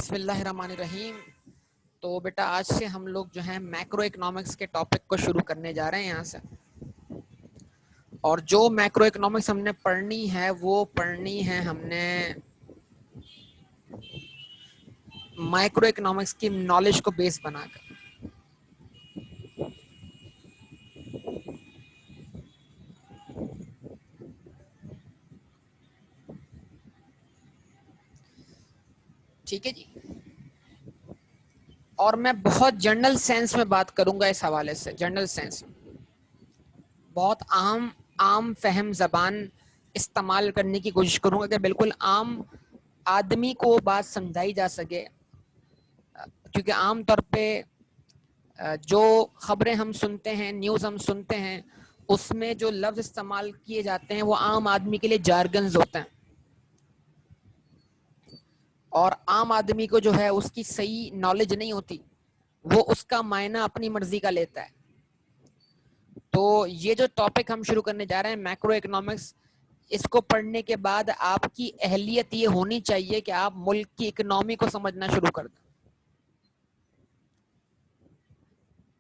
बिस्मिल्लाहिर्रहमानिर्रहीम। तो बेटा आज से हम लोग जो है मैक्रो इकोनॉमिक्स के टॉपिक को शुरू करने जा रहे हैं यहाँ से। और जो मैक्रो इकोनॉमिक्स हमने पढ़नी है वो पढ़नी है हमने माइक्रो इकोनॉमिक्स की नॉलेज को बेस बनाकर। ठीक है जी। और मैं बहुत जनरल सेंस में बात करूंगा इस हवाले से। जनरल सेंस बहुत आम फहम जबान इस्तेमाल करने की कोशिश करूंगा कि बिल्कुल आम आदमी को बात समझाई जा सके, क्योंकि आम तौर पे जो खबरें हम सुनते हैं, न्यूज़ हम सुनते हैं, उसमें जो लफ्ज़ इस्तेमाल किए जाते हैं वो आम आदमी के लिए जारगन्स होते हैं, और आम आदमी को जो है उसकी सही नॉलेज नहीं होती, वो उसका मायना अपनी मर्जी का लेता है। तो ये जो टॉपिक हम शुरू करने जा रहे हैं मैक्रो इकोनॉमिक्स, इसको पढ़ने के बाद आपकी अहलियत ये होनी चाहिए कि आप मुल्क की इकोनॉमी को समझना शुरू कर दें।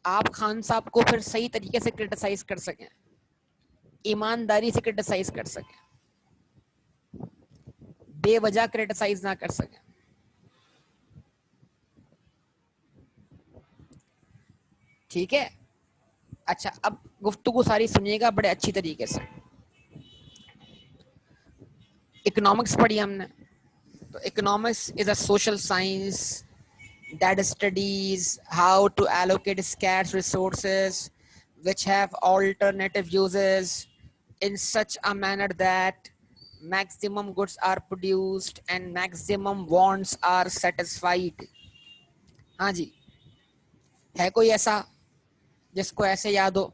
आप खान साहब को फिर सही तरीके से क्रिटिसाइज कर सकें, ईमानदारी से क्रिटिसाइज कर सकें, बेवजह क्रिटिसाइज ना कर सकें। ठीक है। अच्छा, अब गुफ्तगू सारी सुनिएगा बड़े अच्छी तरीके से। इकोनॉमिक्स पढ़ी हमने, तो economics is a social science that studies how to allocate scarce resources which have alternative uses in such a manner that maximum goods are produced and maximum wants are satisfied। हाँ जी, है कोई ऐसा जिसको ऐसे याद हो?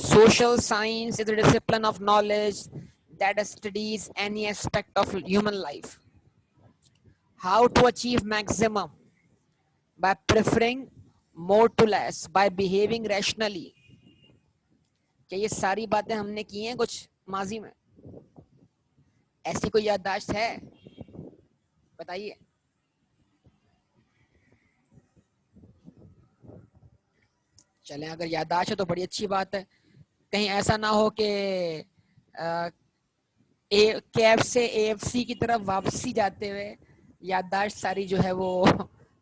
Social science is a discipline of knowledge that studies any aspect of human life. How to achieve maximum by preferring more to less, by behaving rationally। क्या ये सारी बातें हमने की हैं कुछ माजी में? ऐसी कोई याददाश्त है? बताइए। चलें, अगर याददाश्त है तो बड़ी अच्छी बात है। कहीं ऐसा ना हो कि कैब से एएफसी की तरफ वापसी जाते हुए याददाश्त सारी जो है वो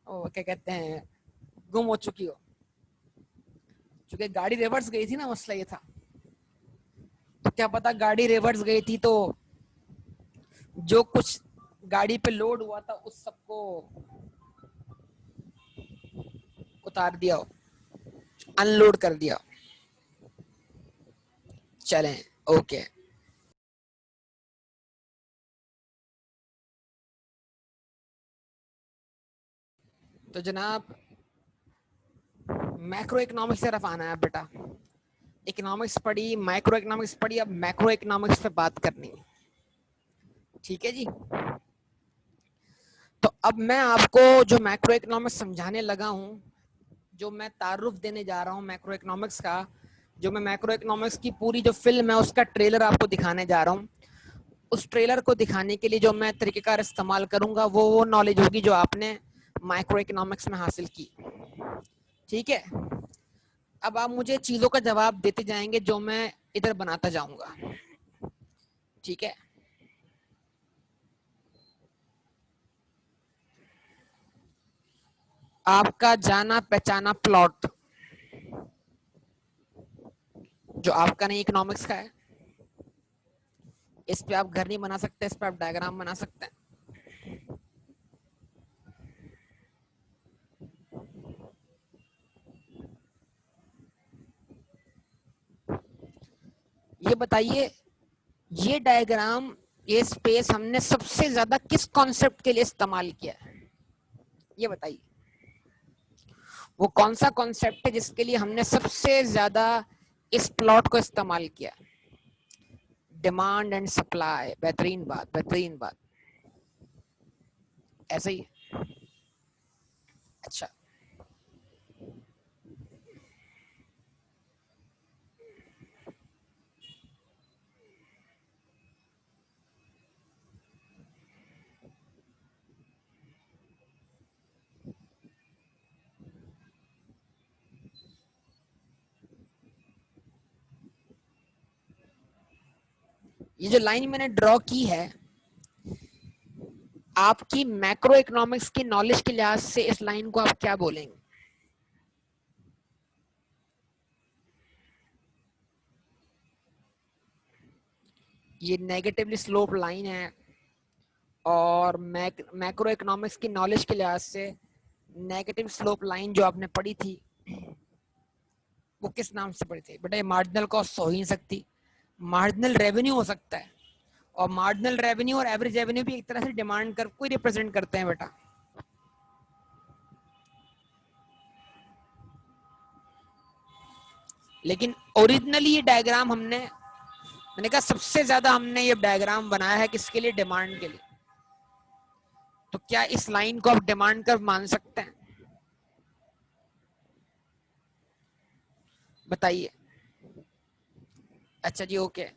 क्या कहते हैं, गुम हो चुकी हो। क्योंकि गाड़ी रिवर्स गई थी ना, मसला ये था। तो क्या पता गाड़ी रिवर्स गई थी तो जो कुछ गाड़ी पे लोड हुआ था उस सबको उतार दिया हो, अनलोड कर दिया। चलें, ओके। तो जनाब मैक्रो इकोनॉमिक्स की तरफ आना है बेटा। इकोनॉमिक्स पढ़ी, माइक्रो इकोनॉमिक्स पढ़ी, अब मैक्रो इकोनॉमिक्स पे बात करनी। ठीक है जी। तो अब मैं आपको जो मैक्रो इकोनॉमिक्स समझाने लगा हूँ, जो मैं तारुफ देने जा रहा हूँ मैक्रो इकोनॉमिक्स का, जो मैं मैक्रो इकोनॉमिक्स की पूरी जो फिल्म है उसका ट्रेलर आपको दिखाने जा रहा हूँ, उस ट्रेलर को दिखाने के लिए जो मैं तरीक़ेकार इस्तेमाल करूँगा वो नॉलेज होगी जो आपने माइक्रो इकोनॉमिक्स में हासिल की। ठीक है। अब आप मुझे चीज़ों का जवाब देते जाएंगे जो मैं इधर बनाता जाऊंगा। ठीक है। आपका जाना पहचाना प्लॉट जो आपका नहीं इकोनॉमिक्स का है, इस पे आप घर नहीं बना सकते, इस पे आप डायग्राम बना सकते हैं। ये बताइए, ये डायग्राम, ये स्पेस हमने सबसे ज्यादा किस कॉन्सेप्ट के लिए इस्तेमाल किया है? ये बताइए, वो कौन सा कॉन्सेप्ट है जिसके लिए हमने सबसे ज्यादा इस प्लॉट को इस्तेमाल किया? Demand and supply. बेहतरीन बात, बेहतरीन बात। ऐसे ही। अच्छा, ये जो लाइन मैंने ड्रॉ की है, आपकी मैक्रो इकोनॉमिक्स की नॉलेज के लिहाज से इस लाइन को आप क्या बोलेंगे? ये नेगेटिवली स्लोप लाइन है और मैक्रो इकोनॉमिक्स की नॉलेज के लिहाज से नेगेटिव स्लोप लाइन जो आपने पढ़ी थी वो किस नाम से पढ़ी थी बेटा? ये मार्जिनल कॉस्ट हो ही नहीं सकती, मार्जिनल रेवेन्यू हो सकता है, और मार्जिनल रेवेन्यू और एवरेज रेवेन्यू भी एक तरह से डिमांड कर्व को रिप्रेजेंट करते हैं बेटा। लेकिन ओरिजिनली ये डायग्राम मैंने कहा सबसे ज्यादा हमने ये डायग्राम बनाया है किसके लिए? डिमांड के लिए। तो क्या इस लाइन को आप डिमांड कर्व मान सकते हैं? बताइए। अच्छा जी, ओके।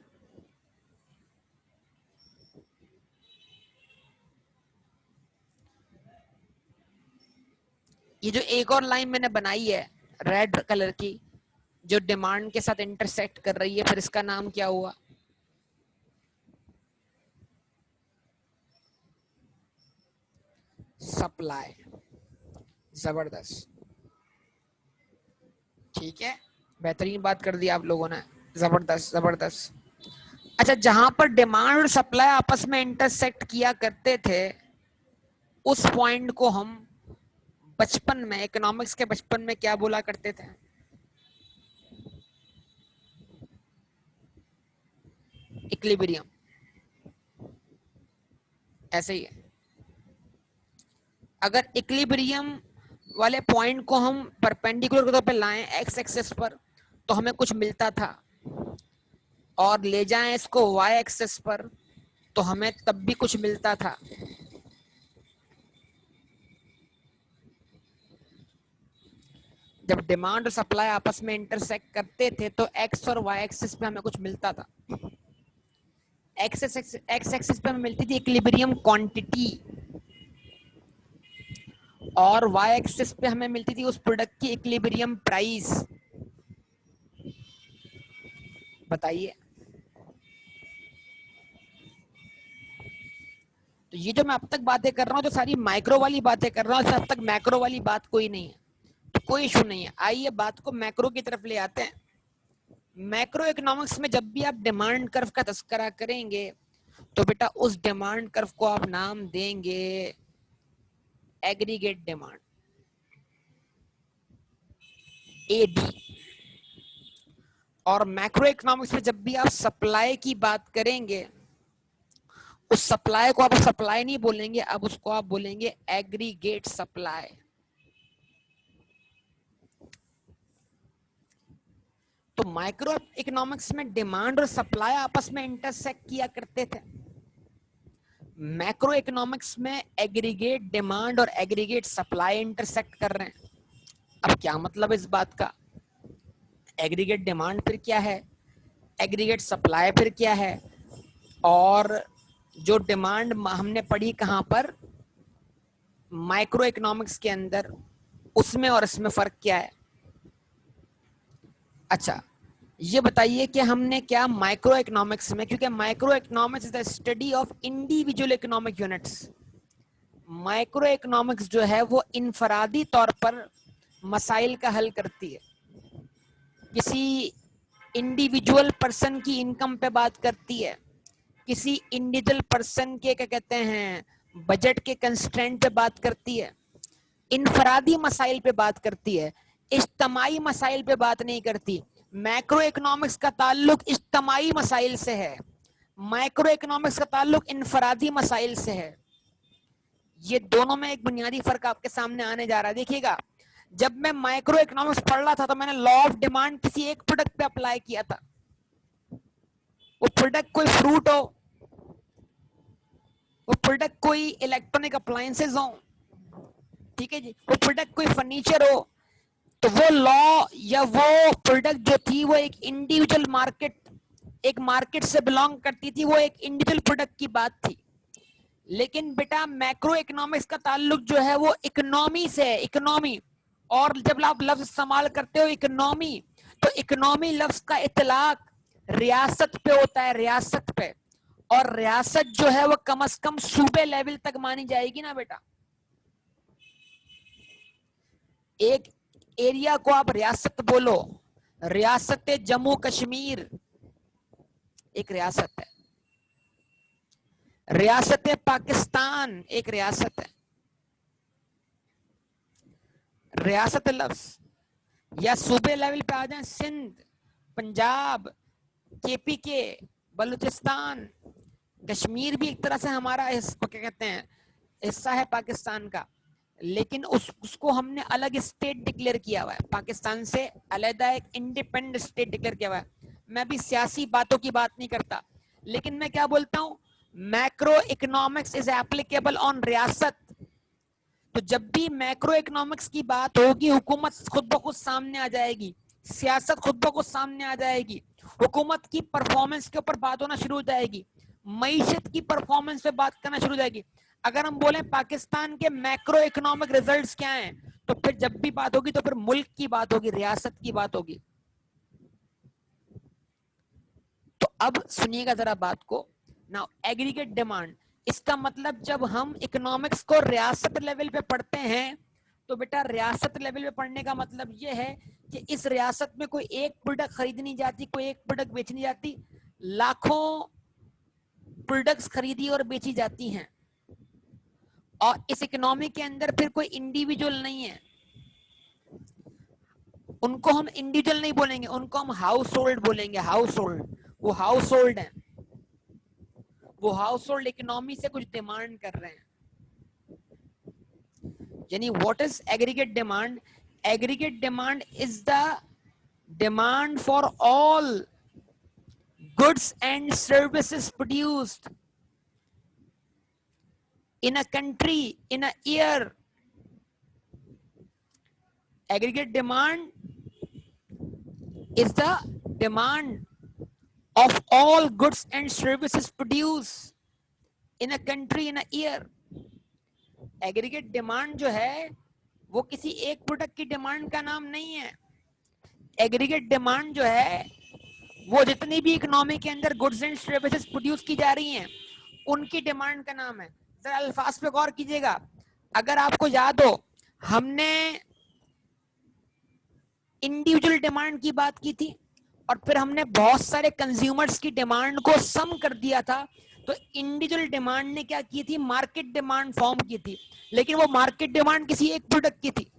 ये जो एक और लाइन मैंने बनाई है रेड कलर की, जो डिमांड के साथ इंटरसेक्ट कर रही है, फिर इसका नाम क्या हुआ? सप्लाई। जबरदस्त, ठीक है, बेहतरीन बात कर दी आप लोगों ने, जबरदस्त जबरदस्त। अच्छा, जहां पर डिमांड और सप्लाई आपस में इंटरसेक्ट किया करते थे, उस पॉइंट को हम बचपन में, इकोनॉमिक्स के बचपन में क्या बोला करते थे? इक्विलिब्रियम। ऐसे ही है। अगर इक्विलिब्रियम वाले पॉइंट को हम परपेंडिकुलर के तौर पे लाएं एक्स एक्सिस पर, तो हमें कुछ मिलता था, और ले जाएं इसको वाई एक्सिस पर तो हमें तब भी कुछ मिलता था। जब डिमांड और सप्लाई आपस में इंटरसेक्ट करते थे तो एक्स और वाई एक्सिस पे हमें कुछ मिलता था। एक्स एक्सिस पे हमें मिलती थी इक्विलिब्रियम क्वांटिटी, और वाई एक्सिस पे हमें मिलती थी उस प्रोडक्ट की इक्विलिब्रियम प्राइस। बताइए। तो ये जो मैं अब तक बातें कर रहा हूँ, जो सारी माइक्रो वाली बातें कर रहा हूँ, अब तक मैक्रो वाली बात कोई नहीं है, तो कोई इशू नहीं है। आइए बात को मैक्रो की तरफ ले आते हैं। मैक्रो इकोनॉमिक्स में जब भी आप डिमांड कर्व का तस्करा करेंगे तो बेटा उस डिमांड कर्व को आप नाम देंगे एग्रीगेट डिमांड, एडी। और मैक्रो इकोनॉमिक्स में जब भी आप सप्लाई की बात करेंगे, उस सप्लाई को आप सप्लाई नहीं बोलेंगे, अब उसको आप बोलेंगे एग्रीगेट सप्लाई। तो माइक्रो इकोनॉमिक्स में डिमांड और सप्लाई आपस में इंटरसेक्ट किया करते थे, मैक्रो इकोनॉमिक्स में एग्रीगेट डिमांड और एग्रीगेट सप्लाई इंटरसेक्ट कर रहे हैं। अब क्या मतलब इस बात का? एग्रीगेट डिमांड फिर क्या है, एग्रीगेट सप्लाई फिर क्या है, और जो डिमांड हमने पढ़ी कहां पर? माइक्रो इकोनॉमिक्स के अंदर, उसमें और इसमें फर्क क्या है? अच्छा, ये बताइए कि हमने क्या माइक्रो इकोनॉमिक्स में, क्योंकि micro economics is the study of individual economic units, micro economics जो है वो इनफरादी तौर पर मसाइल का हल करती है, किसी इंडिविजुअल पर्सन की इनकम पे बात करती है, किसी इंडिविजुअल पर्सन के क्या कहते हैं बजट के कंस्ट्रेंट पे बात करती है, इनफरादी मसाइल पे बात करती है, इज्तमाई मसाइल पे बात नहीं करती। मैक्रो इकोनॉमिक्स का ताल्लुक इज्तमाई मसाइल से है, माइक्रो इकोनॉमिक्स का ताल्लुक इनफरादी मसाइल से है। ये दोनों में एक बुनियादी फर्क आपके सामने आने जा रहा है। देखिएगा, जब मैं माइक्रो इकोनॉमिक्स पढ़ रहा था तो मैंने लॉ ऑफ डिमांड किसी एक प्रोडक्ट पे अप्लाई किया था। वो प्रोडक्ट कोई फ्रूट हो, वो प्रोडक्ट कोई इलेक्ट्रॉनिक अप्लायंसेज हो, ठीक है जी, वो प्रोडक्ट कोई फर्नीचर हो, तो वो लॉ या वो प्रोडक्ट जो थी वो एक इंडिविजुअल मार्केट, एक मार्केट से बिलोंग करती थी, वो एक इंडिविजुअल प्रोडक्ट की बात थी। लेकिन बेटा मैक्रो इकोनॉमिक्स का ताल्लुक जो है वो इकोनॉमी से है, इकोनॉमी। और जब आप लफ्ज इस्तेमाल करते हो इकोनॉमी, तो इकोनॉमी लफ्ज का इतलाक रियासत पे होता है, रियासत पे। और रियासत जो है वो कम से कम सूबे लेवल तक मानी जाएगी ना बेटा। एक एरिया को आप रियासत बोलो, रियासत जम्मू कश्मीर एक रियासत है, रियासत पाकिस्तान एक रियासत है। रियासत लफ्ज या सूबे लेवल पे आ जाए, सिंध, पंजाब, केपीके, बलूचिस्तान, कश्मीर भी एक तरह से हमारा क्या कहते हैं हिस्सा है पाकिस्तान का, लेकिन उसको हमने अलग स्टेट डिक्लेयर किया हुआ है, पाकिस्तान से अलग एक इंडिपेंडेंट स्टेट डिक्लेयर किया हुआ है। मैं भी सियासी बातों की बात नहीं करता, लेकिन मैं क्या बोलता हूं, macro economics is applicable on रियासत। तो जब भी मैक्रो इकोनॉमिक्स की बात होगी, हुकूमत खुद ब खुद सामने आ जाएगी, सियासत खुद ब खुद सामने आ जाएगी, हुकूमत की परफॉर्मेंस के ऊपर बात होना शुरू हो जाएगी, मईशत की परफॉर्मेंस पे बात करना शुरू हो जाएगी। अगर हम बोले पाकिस्तान के मैक्रो इकोनॉमिक रिजल्ट्स क्या हैं, तो फिर जब भी बात होगी तो फिर मुल्क की बात होगी, रियासत की बात होगी। तो अब सुनिएगा जरा बात को। नाउ एग्रीगेट डिमांड, इसका मतलब जब हम इकोनॉमिक्स को रियासत लेवल पे पढ़ते हैं, तो बेटा रियासत लेवल पे पढ़ने का मतलब यह है कि इस रियासत में कोई एक प्रोडक्ट खरीदनी जाती, कोई एक प्रोडक्ट बेचनी जाती, लाखों प्रोडक्ट्स खरीदी और बेची जाती हैं, और इस इकोनॉमी के अंदर फिर कोई इंडिविजुअल नहीं है, उनको हम इंडिविजुअल नहीं बोलेंगे, उनको हम हाउस होल्ड बोलेंगे। हाउस होल्ड, वो हाउस होल्ड है, वो हाउस होल्ड इकोनॉमी से कुछ डिमांड कर रहे हैं। यानी what is aggregate demand? Aggregate demand is the demand for all goods and services produced in a country in a year. Aggregate demand is the demand of all goods and services produced in a country in a year. Aggregate demand जो है वो किसी एक product की demand का नाम नहीं है। एग्रीगेट डिमांड जो है वो जितनी भी इकोनॉमी के अंदर गुड्स एंड सर्विसेज प्रोड्यूस की जा रही हैं उनकी डिमांड का नाम है। जरा अल्फाज पे गौर कीजिएगा। अगर आपको याद हो, हमने इंडिविजुअल डिमांड की बात की थी और फिर हमने बहुत सारे कंज्यूमर्स की डिमांड को सम कर दिया था। तो इंडिविजुअल डिमांड ने क्या की थी? मार्केट डिमांड फॉर्म की थी, लेकिन वो मार्केट डिमांड किसी एक प्रोडक्ट की थी।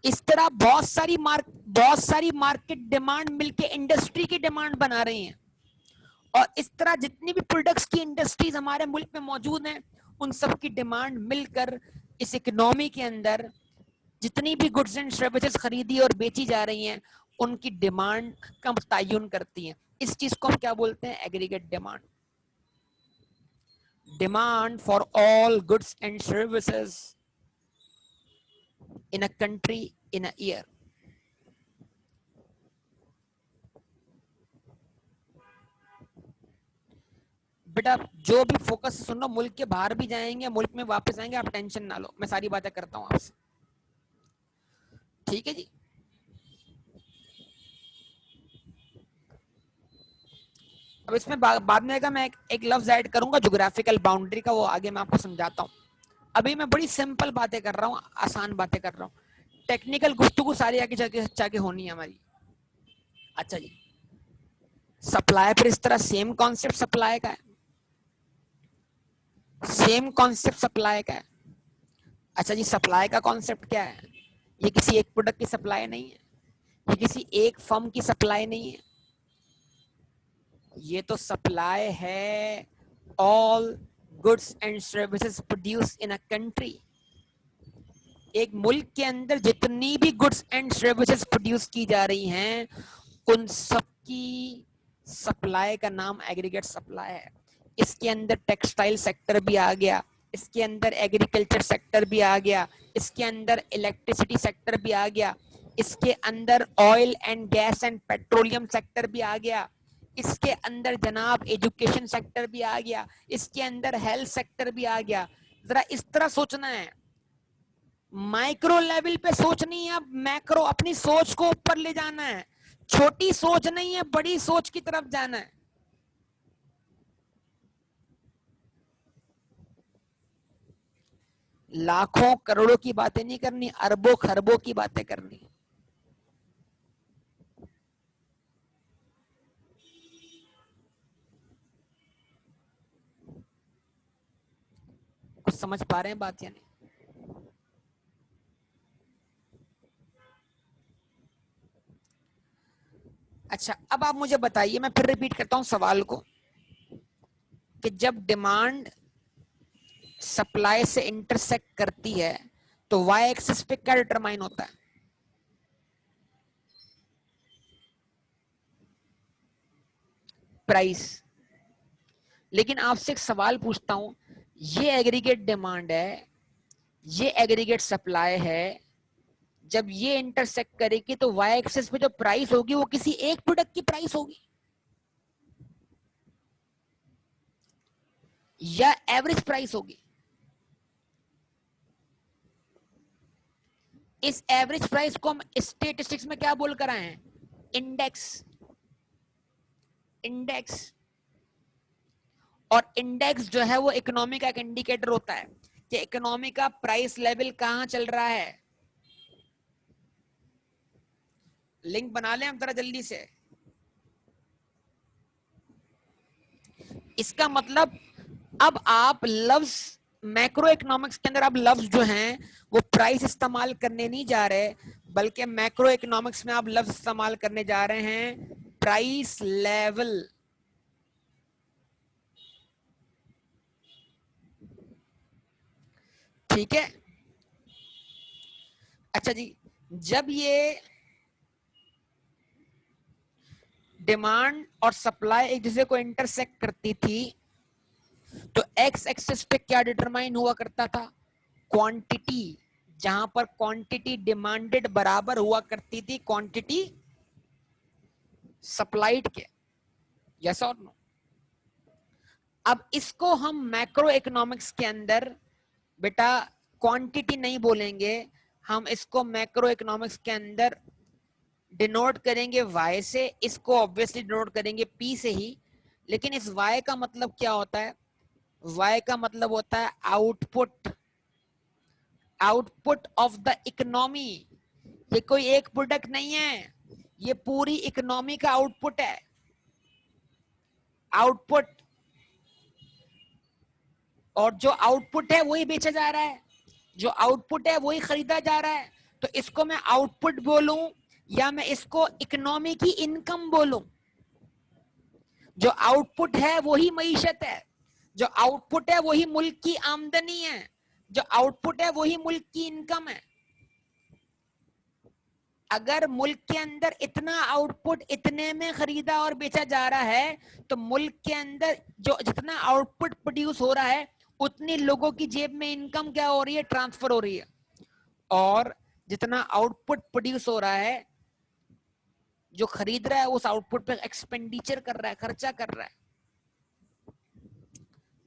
इस तरह बहुत सारी मार्केट डिमांड मिलके इंडस्ट्री की डिमांड बना रही हैं, और इस तरह जितनी भी प्रोडक्ट्स की इंडस्ट्रीज हमारे मुल्क में मौजूद हैं उन सब की डिमांड मिलकर इस इकोनॉमी के अंदर जितनी भी गुड्स एंड सर्विसेज खरीदी और बेची जा रही हैं उनकी डिमांड का तयन करती हैं। इस चीज को हम क्या बोलते हैं? Aggregate demand. Demand for all goods and services in a country in a year. बेटा जो भी फोकस सुन लो, मुल्क के बाहर भी जाएंगे, मुल्क में वापस आएंगे, आप टेंशन ना लो, मैं सारी बातें करता हूं आपसे, ठीक है जी। अब इसमें बाद में मैं एक लफ्ज ऐड करूंगा ज्योग्राफिकल बाउंड्री का, वो आगे मैं आपको समझाता हूं। अभी मैं बड़ी सिंपल बातें कर रहा हूं, आसान बातें कर रहा हूं। टेक्निकल गुफ्तगू सारी आगे जाके होनी है हमारी। अच्छा जी, सप्लाई पर इस तरह सेम कॉन्सेप्ट सप्लाई का है, सेम कॉन्सेप्ट सप्लाई का है। अच्छा जी, सप्लाई का कॉन्सेप्ट क्या है? ये किसी एक प्रोडक्ट की सप्लाई नहीं है, ये किसी एक फर्म की सप्लाई नहीं है, ये तो सप्लाई है all goods and services produce in a country. एक मुल्क के अंदर जितनी भी गुड्स एंड सर्विसेज प्रोड्यूस की जा रही हैं उन सब की सप्लाई का नाम एग्रीगेट सप्लाई है। इसके अंदर टेक्सटाइल सेक्टर भी आ गया, इसके अंदर एग्रीकल्चर सेक्टर भी आ गया, इसके अंदर इलेक्ट्रिसिटी सेक्टर भी आ गया, इसके अंदर oil and gas and petroleum sector भी आ गया, इसके अंदर जनाब एजुकेशन सेक्टर भी आ गया, इसके अंदर हेल्थ सेक्टर भी आ गया। जरा इस तरह सोचना है, माइक्रो लेवल पे सोचनी है, अब मैक्रो अपनी सोच को ऊपर ले जाना है। छोटी सोच नहीं है, बड़ी सोच की तरफ जाना है। लाखों करोड़ों की बातें नहीं करनी, अरबों खरबों की बातें करनी। कुछ समझ पा रहे हैं बात या नहीं? अच्छा, अब आप मुझे बताइए, मैं फिर रिपीट करता हूं सवाल को, कि जब डिमांड सप्लाई से इंटरसेक्ट करती है तो वाई एक्सिस पे क्या डिटरमाइन होता है? प्राइस। लेकिन आपसे एक सवाल पूछता हूं, ये एग्रीगेट डिमांड है, ये एग्रीगेट सप्लाई है, जब ये इंटरसेक्ट करेगी तो वाई एक्सिस पे जो प्राइस होगी वो किसी एक प्रोडक्ट की प्राइस होगी या एवरेज प्राइस होगी? इस एवरेज प्राइस को हम स्टेटिस्टिक्स में क्या बोलकर आए हैं? इंडेक्स। इंडेक्स। और इंडेक्स जो है वो इकोनॉमी का एक इंडिकेटर होता है कि इकोनॉमी का प्राइस लेवल कहां चल रहा है। लिंक बना लें हम जरा जल्दी से। इसका मतलब अब आप लफ्ज मैक्रो इकोनॉमिक्स के अंदर, आप लफ्ज जो हैं वो प्राइस इस्तेमाल करने नहीं जा रहे, बल्कि मैक्रो इकोनॉमिक्स में आप लफ्ज इस्तेमाल करने जा रहे हैं प्राइस लेवल। ठीक है? अच्छा जी, जब ये डिमांड और सप्लाई एक दूसरे को इंटरसेक्ट करती थी तो एक्स एक्सिस पे क्या डिटरमाइन हुआ करता था? क्वांटिटी। जहां पर क्वांटिटी डिमांडेड बराबर हुआ करती थी क्वांटिटी सप्लाइड के। यस और नो? अब इसको हम मैक्रो इकोनॉमिक्स के अंदर बेटा क्वांटिटी नहीं बोलेंगे, हम इसको मैक्रो इकोनॉमिक्स के अंदर डिनोट करेंगे वाई से, इसको ऑब्वियसली डिनोट करेंगे पी से ही। लेकिन इस वाई का मतलब क्या होता है? वाई का मतलब होता है output. Output of the economy. ये कोई एक प्रोडक्ट नहीं है, ये पूरी इकोनॉमी का आउटपुट है। आउटपुट। और जो आउटपुट है वही बेचा जा रहा है, जो आउटपुट है वही खरीदा जा रहा है। तो इसको मैं आउटपुट बोलूं या मैं इसको इकोनॉमी की इनकम बोलूं? जो आउटपुट है वही मईशत है, जो आउटपुट है वही मुल्क की आमदनी है, जो आउटपुट है वही मुल्क की इनकम है। अगर मुल्क के अंदर इतना आउटपुट इतने में खरीदा और बेचा जा रहा है तो मुल्क के अंदर जो जितना आउटपुट प्रोड्यूस हो रहा है उतनी लोगों की जेब में इनकम क्या हो रही है? ट्रांसफर हो रही है। और जितना आउटपुट प्रोड्यूस हो रहा है, जो खरीद रहा है उस आउटपुट पे एक्सपेंडिचर कर रहा है, खर्चा कर रहा है।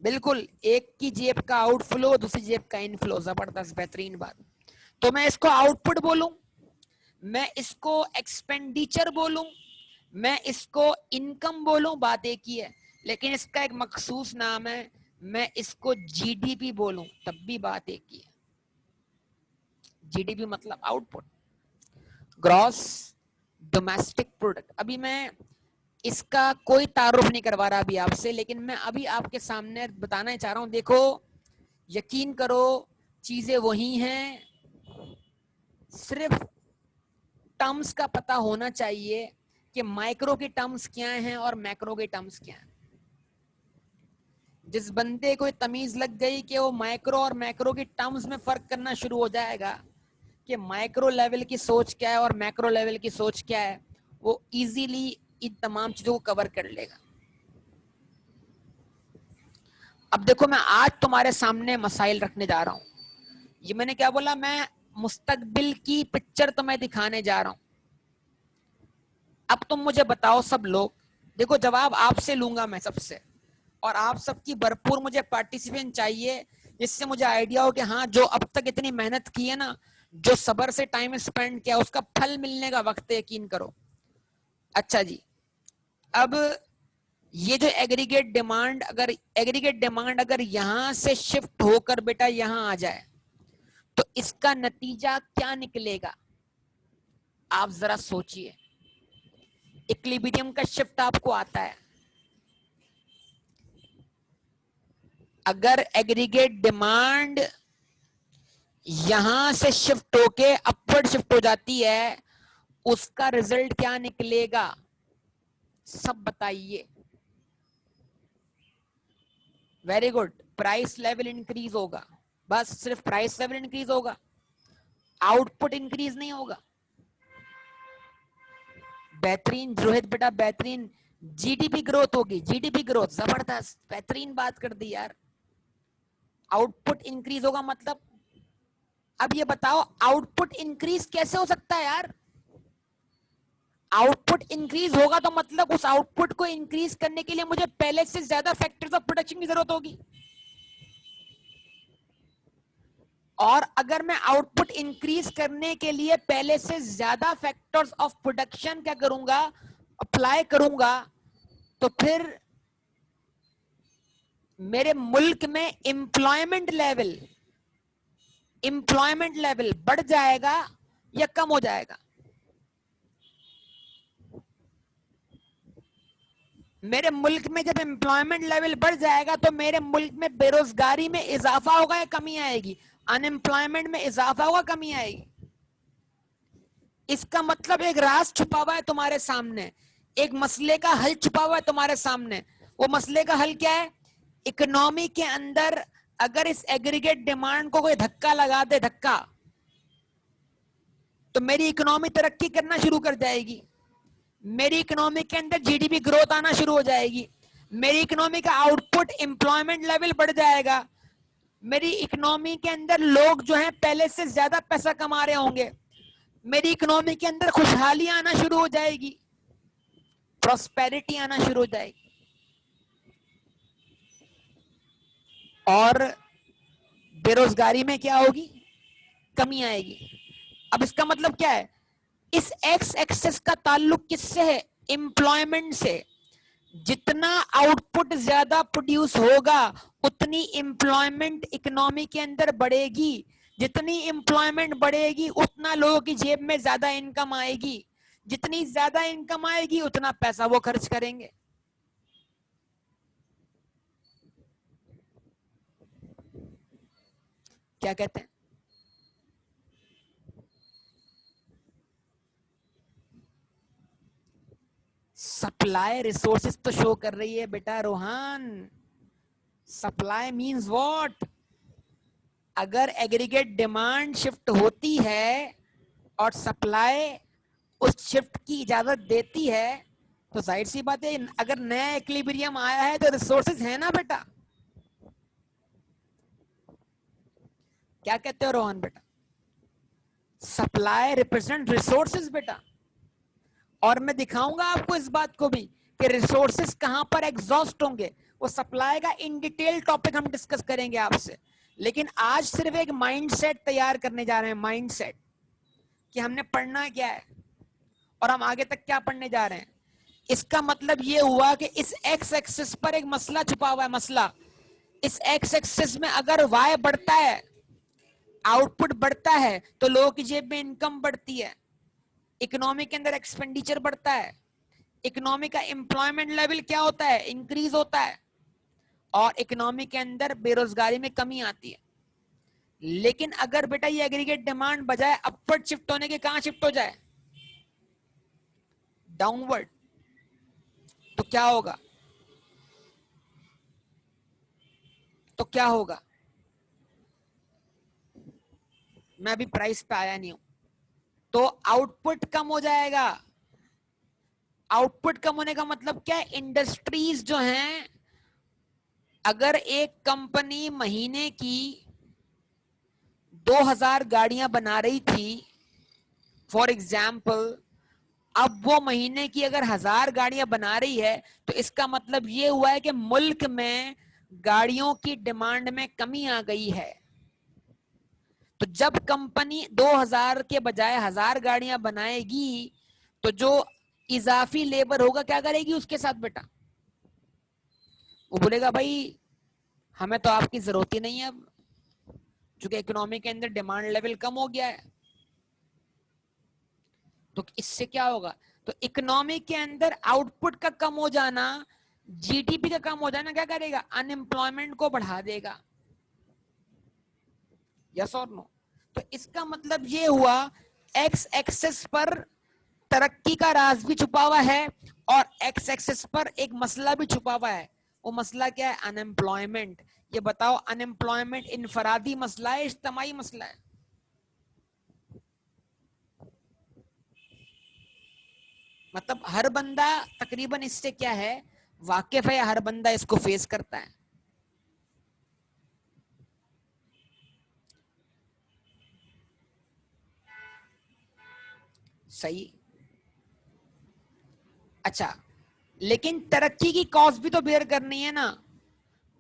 बिल्कुल, एक की जेब का आउटफ्लो, दूसरी जेब का इनफ्लो। जबरदस्त, बेहतरीन बात। तो मैं इसको आउटपुट बोलूं, मैं इसको एक्सपेंडिचर बोलूं, मैं इसको इनकम बोलूं, बात एक ही है। लेकिन इसका एक मखसूस नाम है, मैं इसको जीडीपी बोलूं तब भी बात एक ही है। जीडीपी मतलब आउटपुट, ग्रॉस डोमेस्टिक प्रोडक्ट। अभी मैं इसका कोई तारुफ नहीं करवा रहा अभी आपसे, लेकिन मैं अभी आपके सामने बताना चाह रहा हूं। देखो, यकीन करो चीजें वही हैं, सिर्फ टर्म्स का पता होना चाहिए कि माइक्रो की टर्म्स क्या हैं और मैक्रो की टर्म्स क्या हैं। जिस बंदे को तमीज लग गई कि वो माइक्रो और मैक्रो की टर्म्स में फर्क करना शुरू हो जाएगा कि माइक्रो लेवल की सोच क्या है और मैक्रो लेवल की सोच क्या है, वो इजीली इन तमाम चीजों को कवर कर लेगा। अब देखो, मैं आज तुम्हारे सामने मसाइल रखने जा रहा हूं। ये मैंने क्या बोला? मैं मुस्तकबिल की पिक्चर तुम्हें दिखाने जा रहा हूं। अब तुम मुझे बताओ सब लोग, देखो जवाब आपसे लूंगा मैं सबसे, और आप सबकी भरपूर मुझे पार्टिसिपेशन चाहिए, जिससे मुझे आइडिया हो कि हाँ, जो अब तक इतनी मेहनत की है ना, जो सबर से टाइम स्पेंड किया, उसका फल मिलने का वक्त है, यकीन करो। अच्छा जी, अब ये जो एग्रीगेट डिमांड अगर यहां से शिफ्ट होकर बेटा यहां आ जाए तो इसका नतीजा क्या निकलेगा? आप जरा सोचिए। इक्विलिब्रियम का शिफ्ट आपको आता है। अगर एग्रीगेट डिमांड यहां से शिफ्ट होके अपवर्ड शिफ्ट हो जाती है, उसका रिजल्ट क्या निकलेगा? सब बताइए। Very good, price level increase होगा। बस सिर्फ प्राइस लेवल इंक्रीज होगा, आउटपुट इंक्रीज नहीं होगा। बेहतरीन रोहित बेटा, बेहतरीन। जीडीपी ग्रोथ होगी, जीडीपी ग्रोथ जबरदस्त, बेहतरीन बात कर दी यार। आउटपुट इंक्रीज होगा मतलब? अब ये बताओ आउटपुट इंक्रीज कैसे हो सकता है यार? आउटपुट इंक्रीज होगा तो मतलब उस आउटपुट को इंक्रीज करने के लिए मुझे पहले से ज्यादा फैक्टर्स ऑफ प्रोडक्शन की जरूरत होगी। और अगर मैं आउटपुट इंक्रीज करने के लिए पहले से ज्यादा फैक्टर्स ऑफ प्रोडक्शन क्या करूंगा, अप्लाई करूंगा, तो फिर मेरे मुल्क में एम्प्लॉयमेंट लेवल बढ़ जाएगा या कम हो जाएगा? मेरे मुल्क में जब एम्प्लॉयमेंट लेवल बढ़ जाएगा तो मेरे मुल्क में बेरोजगारी में इजाफा होगा या कमी आएगी? अनएम्प्लॉयमेंट में इजाफा होगा, कमी आएगी? इसका मतलब एक राज छुपा हुआ है तुम्हारे सामने, एक मसले का हल छुपा हुआ है तुम्हारे सामने। वो मसले का हल क्या है? इकोनॉमी के अंदर अगर इस एग्रीगेट डिमांड को कोई धक्का लगा दे, धक्का, तो मेरी इकोनॉमी तरक्की करना शुरू कर जाएगी, मेरी इकोनॉमी के अंदर जीडीपी ग्रोथ आना शुरू हो जाएगी, मेरी इकोनॉमी का आउटपुट एम्प्लॉयमेंट लेवल बढ़ जाएगा, मेरी इकोनॉमी के अंदर लोग जो हैं पहले से ज्यादा पैसा कमा रहे होंगे, मेरी इकोनॉमी के अंदर खुशहाली आना शुरू हो जाएगी, प्रॉस्पेरिटी आना शुरू हो जाएगी, और बेरोजगारी में क्या होगी? कमी आएगी। अब इसका मतलब क्या है? इस एक्स एक्सेस का ताल्लुक किससे है? एम्प्लॉयमेंट से। जितना आउटपुट ज्यादा प्रोड्यूस होगा उतनी एम्प्लॉयमेंट इकोनॉमी के अंदर बढ़ेगी, जितनी एम्प्लॉयमेंट बढ़ेगी उतना लोगों की जेब में ज्यादा इनकम आएगी, जितनी ज्यादा इनकम आएगी उतना पैसा वो खर्च करेंगे। क्या कहते हैं? सप्लाई रिसोर्सेज तो शो कर रही है बेटा रोहन। Supply means what? अगर एग्रीगेट डिमांड शिफ्ट होती है और सप्लाई उस शिफ्ट की इजाजत देती है तो जाहिर सी बात है अगर नया इक्विलिब्रियम आया है तो रिसोर्सेज है ना बेटा। क्या कहते हो रोहन बेटा? सप्लाई रिप्रेजेंट रिसोर्सेज बेटा। और मैं दिखाऊंगा आपको इस बात को भी कि रिसोर्सेज कहां पर एग्जॉस्ट होंगे। वो सप्लाई का इन डिटेल टॉपिक हम डिस्कस करेंगे आपसे, लेकिन आज सिर्फ एक माइंडसेट तैयार करने जा रहे हैं, माइंडसेट कि हमने पढ़ना क्या है और हम आगे तक क्या पढ़ने जा रहे हैं। इसका मतलब ये हुआ कि इस एक्स एक्सिस पर एक मसला छुपा हुआ है, मसला। इस एक्स एक्सिस में अगर वाई बढ़ता है, आउटपुट बढ़ता है, तो लोगों की जेब में इनकम बढ़ती है, इकोनॉमी के अंदर एक्सपेंडिचर बढ़ता है, इकोनॉमी का एम्प्लॉयमेंट लेवल क्या होता है? इंक्रीज होता है, और इकोनॉमी के अंदर बेरोजगारी में कमी आती है। लेकिन अगर बेटा ये एग्रीगेट डिमांड बजाय अपवर्ड शिफ्ट होने के कहां शिफ्ट हो जाए? डाउनवर्ड, तो क्या होगा? तो क्या होगा? मैं अभी प्राइस पे आया नहीं हूं। तो आउटपुट कम हो जाएगा। आउटपुट कम होने का मतलब क्या है? इंडस्ट्रीज जो हैं, अगर एक कंपनी महीने की 2000 गाड़ियां बना रही थी फॉर एग्जाम्पल, अब वो महीने की अगर 1000 गाड़ियां बना रही है तो इसका मतलब ये हुआ है कि मुल्क में गाड़ियों की डिमांड में कमी आ गई है। तो जब कंपनी 2000 के बजाय 1000 गाड़ियां बनाएगी तो जो इजाफी लेबर होगा, क्या करेगी उसके साथ बेटा? वो बोलेगा भाई हमें तो आपकी जरूरत ही नहीं है अब, क्योंकि इकोनॉमी के अंदर डिमांड लेवल कम हो गया है। तो इससे क्या होगा? तो इकोनॉमी के अंदर आउटपुट का कम हो जाना, जीडीपी का कम हो जाना क्या करेगा? अनएम्प्लॉयमेंट को बढ़ा देगा। यस और नो? तो इसका मतलब ये हुआ एक्स एक्सेस पर तरक्की का राज भी छुपा हुआ है और एक्स एक्सेस पर एक मसला भी छुपा हुआ है। वो मसला क्या है? अनएम्प्लॉयमेंट। ये बताओ, अनएम्प्लॉयमेंट इनफरादी मसला है, इज्तिमाई मसला है? मतलब हर बंदा तकरीबन इससे क्या है, वाकिफ है, हर बंदा इसको फेस करता है। सही। अच्छा, लेकिन तरक्की की कॉस्ट भी तो बेयर करनी है ना,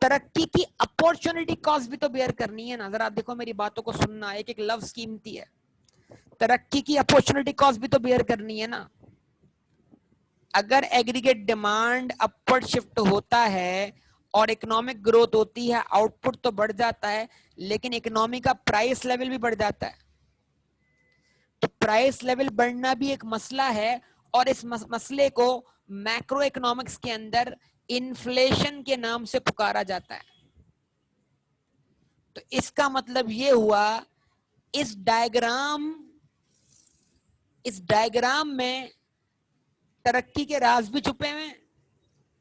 तरक्की की अपॉर्चुनिटी कॉस्ट भी तो बेयर करनी है ना। जरा देखो मेरी बातों को सुनना, एक एक लफ्ज कीमती है। तरक्की की अपॉर्चुनिटी कॉस्ट भी तो बेयर करनी है ना। अगर एग्रीगेट डिमांड अपवर्ड शिफ्ट होता है और इकोनॉमिक ग्रोथ होती है, आउटपुट तो बढ़ जाता है, लेकिन इकोनॉमी का प्राइस लेवल भी बढ़ जाता है। तो प्राइस लेवल बढ़ना भी एक मसला है, और इस मसले को मैक्रो इकोनॉमिक्स के अंदर इन्फ्लेशन के नाम से पुकारा जाता है। तो इसका मतलब ये हुआ, इस डायग्राम में तरक्की के राज भी छुपे हुए हैं,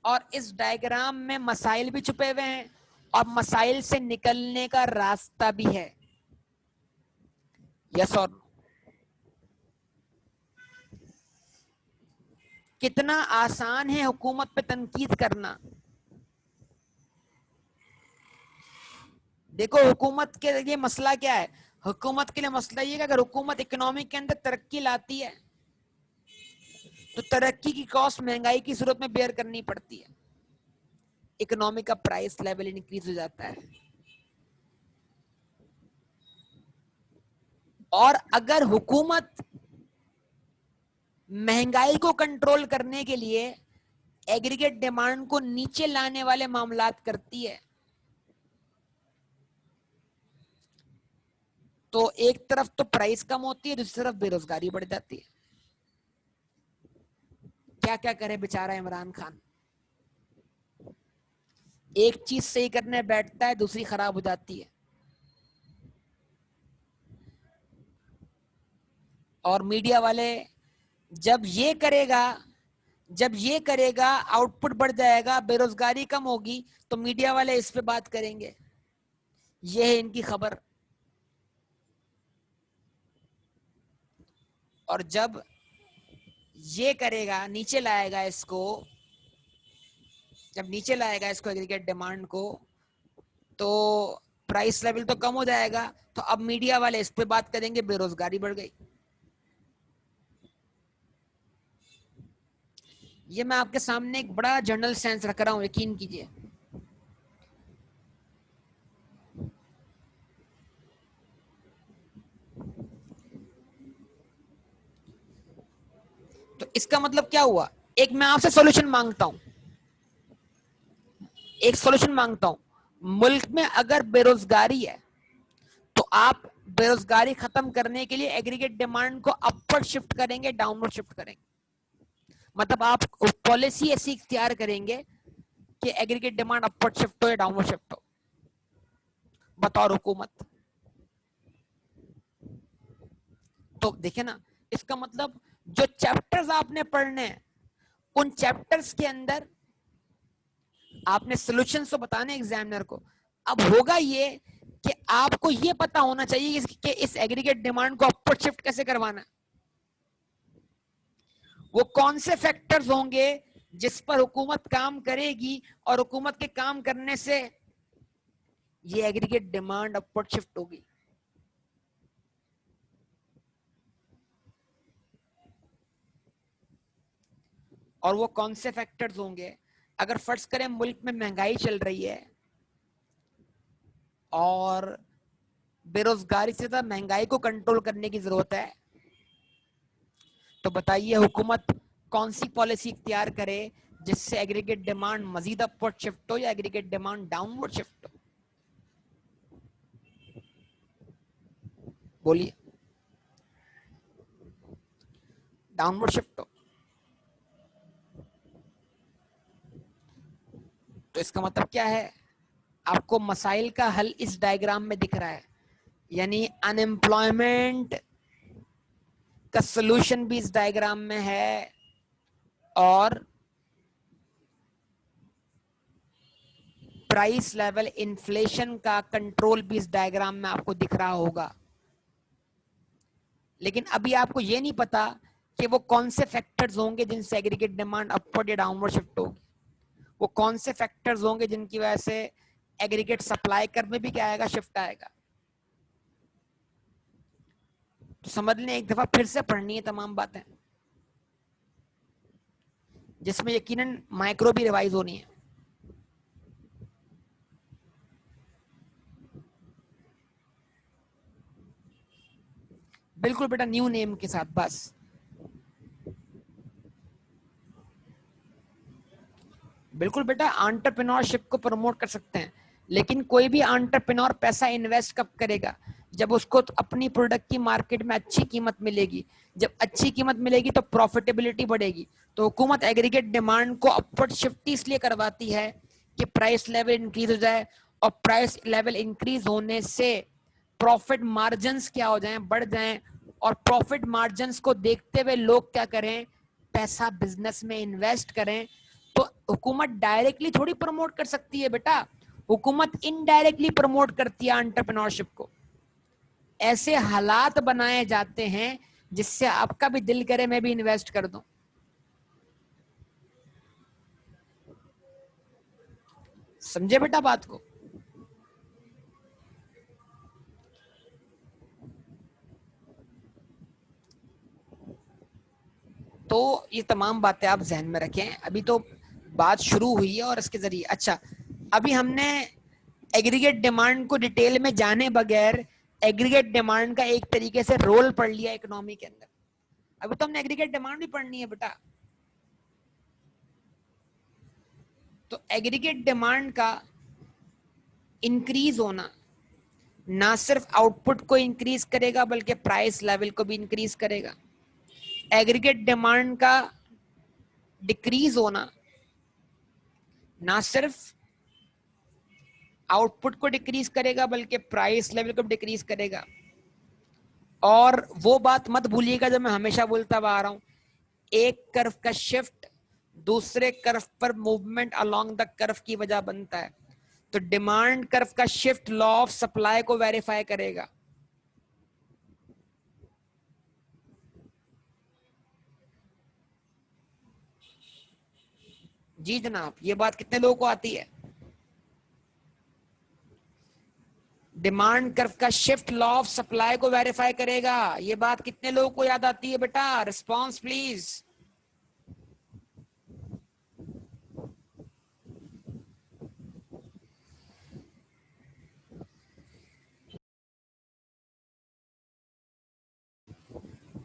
और इस डायग्राम में मसाइल भी छुपे हुए हैं, और मसाइल से निकलने का रास्ता भी है। यस और नो? कितना आसान है हुकूमत पे तनकीद करना। देखो हुकूमत के लिए मसला क्या है? हुकूमत के लिए मसला ये है कि अगर हुकूमत इकोनॉमी के अंदर तरक्की लाती है, तो तरक्की की कॉस्ट महंगाई की सूरत में बेयर करनी पड़ती है, इकोनॉमी का प्राइस लेवल इंक्रीज हो जाता है। और अगर हुकूमत महंगाई को कंट्रोल करने के लिए एग्रीगेट डिमांड को नीचे लाने वाले मामलात करती है, तो एक तरफ तो प्राइस कम होती है, दूसरी तरफ बेरोजगारी बढ़ जाती है। क्या क्या करे बेचारा इमरान खान, एक चीज सही करने बैठता है, दूसरी खराब हो जाती है। और मीडिया वाले जब ये करेगा आउटपुट बढ़ जाएगा, बेरोजगारी कम होगी, तो मीडिया वाले इस पे बात करेंगे। ये है इनकी खबर। और जब ये करेगा, नीचे लाएगा इसको एग्रीगेट डिमांड को, तो प्राइस लेवल तो कम हो जाएगा, तो अब मीडिया वाले इस पे बात करेंगे, बेरोजगारी बढ़ गई। ये मैं आपके सामने एक बड़ा जनरल सेंस रख रहा हूं, यकीन कीजिए। तो इसका मतलब क्या हुआ? एक मैं आपसे सॉल्यूशन मांगता हूं, मुल्क में अगर बेरोजगारी है, तो आप बेरोजगारी खत्म करने के लिए एग्रीगेट डिमांड को अपवर्ड शिफ्ट करेंगे, डाउनवर्ड शिफ्ट करेंगे? मतलब आप पॉलिसी ऐसी इख्तियार करेंगे कि एग्रीगेट डिमांड अपवर्ड शिफ्ट हो या डाउनवर्ड शिफ्ट हो? बतौर हुकूमत। तो देखिए ना, इसका मतलब जो चैप्टर्स आपने पढ़ने हैं, उन चैप्टर्स के अंदर आपने सॉल्यूशंस तो बताने एग्जामिनर को। अब होगा ये कि आपको ये पता होना चाहिए कि इस एग्रीगेट डिमांड को अपवर्ड शिफ्ट कैसे करवाना है। वो कौन से फैक्टर्स होंगे जिस पर हुकूमत काम करेगी, और हुकूमत के काम करने से ये एग्रीगेट डिमांड अपवर्ड शिफ्ट होगी। और वो कौन से फैक्टर्स होंगे? अगर फर्ज करें मुल्क में महंगाई चल रही है और बेरोजगारी से महंगाई को कंट्रोल करने की जरूरत है, तो बताइए हुकूमत कौन सी पॉलिसी इख्तियार करे जिससे एग्रीगेट डिमांड मजीद अपवर्ड शिफ्ट हो या एग्रीगेट डिमांड डाउनवर्ड शिफ्ट हो? बोलिए। डाउनवर्ड शिफ्ट हो। तो इसका मतलब क्या है? आपको मसाइल का हल इस डायग्राम में दिख रहा है, यानी अनएम्प्लॉयमेंट का सलूशन भी इस डायग्राम में है और प्राइस लेवल इन्फ्लेशन का कंट्रोल भी इस डायग्राम में आपको दिख रहा होगा। लेकिन अभी आपको ये नहीं पता कि वो कौन से फैक्टर्स होंगे जिनसे एग्रीगेट डिमांड अपवर्ड या डाउनवर्ड शिफ्ट होगी। वो कौन से फैक्टर्स होंगे जिनकी वजह से एग्रीगेट सप्लाई कर्व में भी क्या आएगा, शिफ्ट आएगा। तो समझ लें, एक दफा फिर से पढ़नी है तमाम बातें, जिसमें यकीनन माइक्रो भी रिवाइज होनी है। बिल्कुल बेटा, न्यू नेम के साथ बस। बिल्कुल बेटा, एंटरप्रेन्योरशिप को प्रमोट कर सकते हैं, लेकिन कोई भी एंटरप्रेन्योर पैसा इन्वेस्ट कब करेगा? जब उसको अपनी प्रोडक्ट की मार्केट में अच्छी कीमत मिलेगी। जब अच्छी कीमत मिलेगी तो प्रॉफिटेबिलिटी बढ़ेगी। तो हुकूमत एग्रीगेट डिमांड को अपवर्ड शिफ्ट इसलिए करवाती है कि प्राइस लेवल इंक्रीज हो जाए, और प्राइस लेवल इंक्रीज होने से प्रॉफिट मार्जिन्स क्या हो जाएं, बढ़ जाएं, और प्रॉफिट मार्जिन्स को देखते हुए लोग क्या करें, पैसा बिजनेस में इन्वेस्ट करें। तो हुकूमत डायरेक्टली थोड़ी प्रमोट कर सकती है बेटा, हुकूमत इनडायरेक्टली प्रमोट करती है एंटरप्रेन्योरशिप को। ऐसे हालात बनाए जाते हैं जिससे आपका भी दिल करे मैं भी इन्वेस्ट कर दूं। समझे बेटा बात को? तो ये तमाम बातें आप जहन में रखें। अभी तो बात शुरू हुई है और इसके जरिए, अच्छा, अभी हमने एग्रीगेट डिमांड को डिटेल में जाने बगैर एग्रीगेट डिमांड का एक तरीके से रोल पढ़ लिया इकोनॉमी के अंदर। अभी तो हमने एग्रीगेट डिमांड भी पढ़नी है बेटा। तो एग्रीगेट डिमांड का इंक्रीज होना ना सिर्फ आउटपुट को इंक्रीज करेगा बल्कि प्राइस लेवल को भी इंक्रीज करेगा। एग्रीगेट डिमांड का डिक्रीज होना ना सिर्फ आउटपुट को डिक्रीज करेगा बल्कि प्राइस लेवल को भी डिक्रीज करेगा। और वो बात मत भूलिएगा जो मैं हमेशा बोलता आ रहा हूं, एक कर्व का शिफ्ट दूसरे कर्व पर मूवमेंट अलोंग द कर्व की वजह बनता है। तो डिमांड कर्व का शिफ्ट लॉ ऑफ सप्लाई को वेरीफाई करेगा। जी जनाब, ये बात कितने लोगों को आती है? डिमांड कर्व का शिफ्ट लॉ ऑफ सप्लाई को वेरीफाई करेगा। ये बात कितने लोगों को याद आती है बेटा? Response please.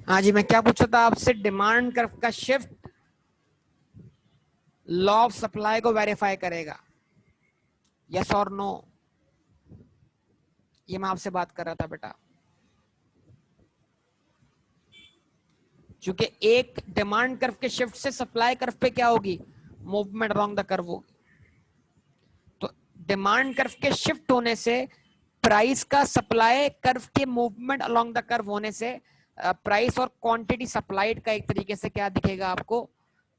हाँ जी, मैं क्या पूछ रहा था आपसे? डिमांड कर्व का शिफ्ट लॉ ऑफ सप्लाई को वेरीफाई करेगा, यस और नो? ये मैं आपसे बात कर रहा था बेटा। क्योंकि एक डिमांड कर्व के शिफ्ट से सप्लाई कर्व पे क्या होगी, मूवमेंट अलोंग द कर्व होगी। तो डिमांड कर्व के शिफ्ट होने से प्राइस का सप्लाई कर्व के मूवमेंट अलोंग द कर्व होने से प्राइस और क्वांटिटी सप्लाइड का एक तरीके से क्या दिखेगा आपको,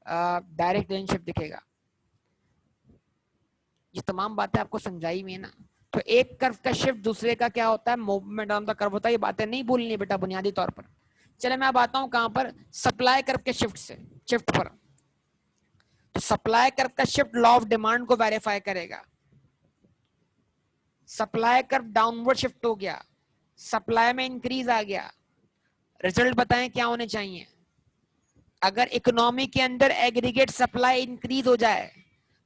डायरेक्ट रिलेशनशिप दिखेगा। ये तमाम बातें आपको समझाई हुई है ना? तो एक कर्व का शिफ्ट दूसरे का क्या होता है, मूवमेंट ऑन द कर्व होता है। ये बातें नहीं भूलनी बेटा बुनियादी तौर पर। चले मैं अब आता हूं कहां पर, सप्लाई कर्व के शिफ्ट पर। तो सप्लाई कर्व का शिफ्ट लॉ ऑफ डिमांड को वेरीफाई करेगा। सप्लाई कर्व डाउनवर्ड शिफ्ट हो गया, सप्लाई में इंक्रीज आ गया। रिजल्ट बताएं क्या होने चाहिए? अगर इकोनॉमी के अंदर एग्रीगेट सप्लाई इंक्रीज हो जाए